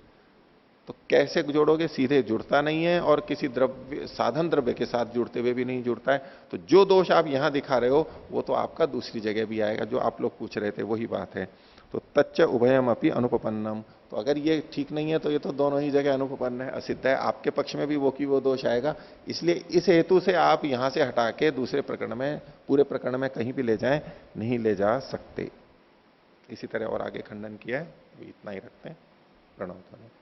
तो कैसे जोड़ोगे? सीधे जुड़ता नहीं है और किसी द्रव्य साधन द्रव्य के साथ जुड़ते हुए भी नहीं जुड़ता है। तो जो दोष आप यहां दिखा रहे हो वो तो आपका दूसरी जगह भी आएगा, जो आप लोग पूछ रहे थे वही बात है। तो तच्च उभयम अपनी अनुपन्नम, तो अगर ये ठीक नहीं है तो ये तो दोनों ही जगह अनुपन्न है, असिद्ध है, आपके पक्ष में भी वो की वो दोष आएगा। इसलिए इस हेतु से आप यहां से हटा के दूसरे प्रकरण में, पूरे प्रकरण में कहीं भी ले जाएं, नहीं ले जा सकते। इसी तरह और आगे खंडन किया है, अभी इतना ही रखते हैं। प्रणव ध्वनि।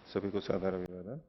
सभी को साधारण अभिवादन।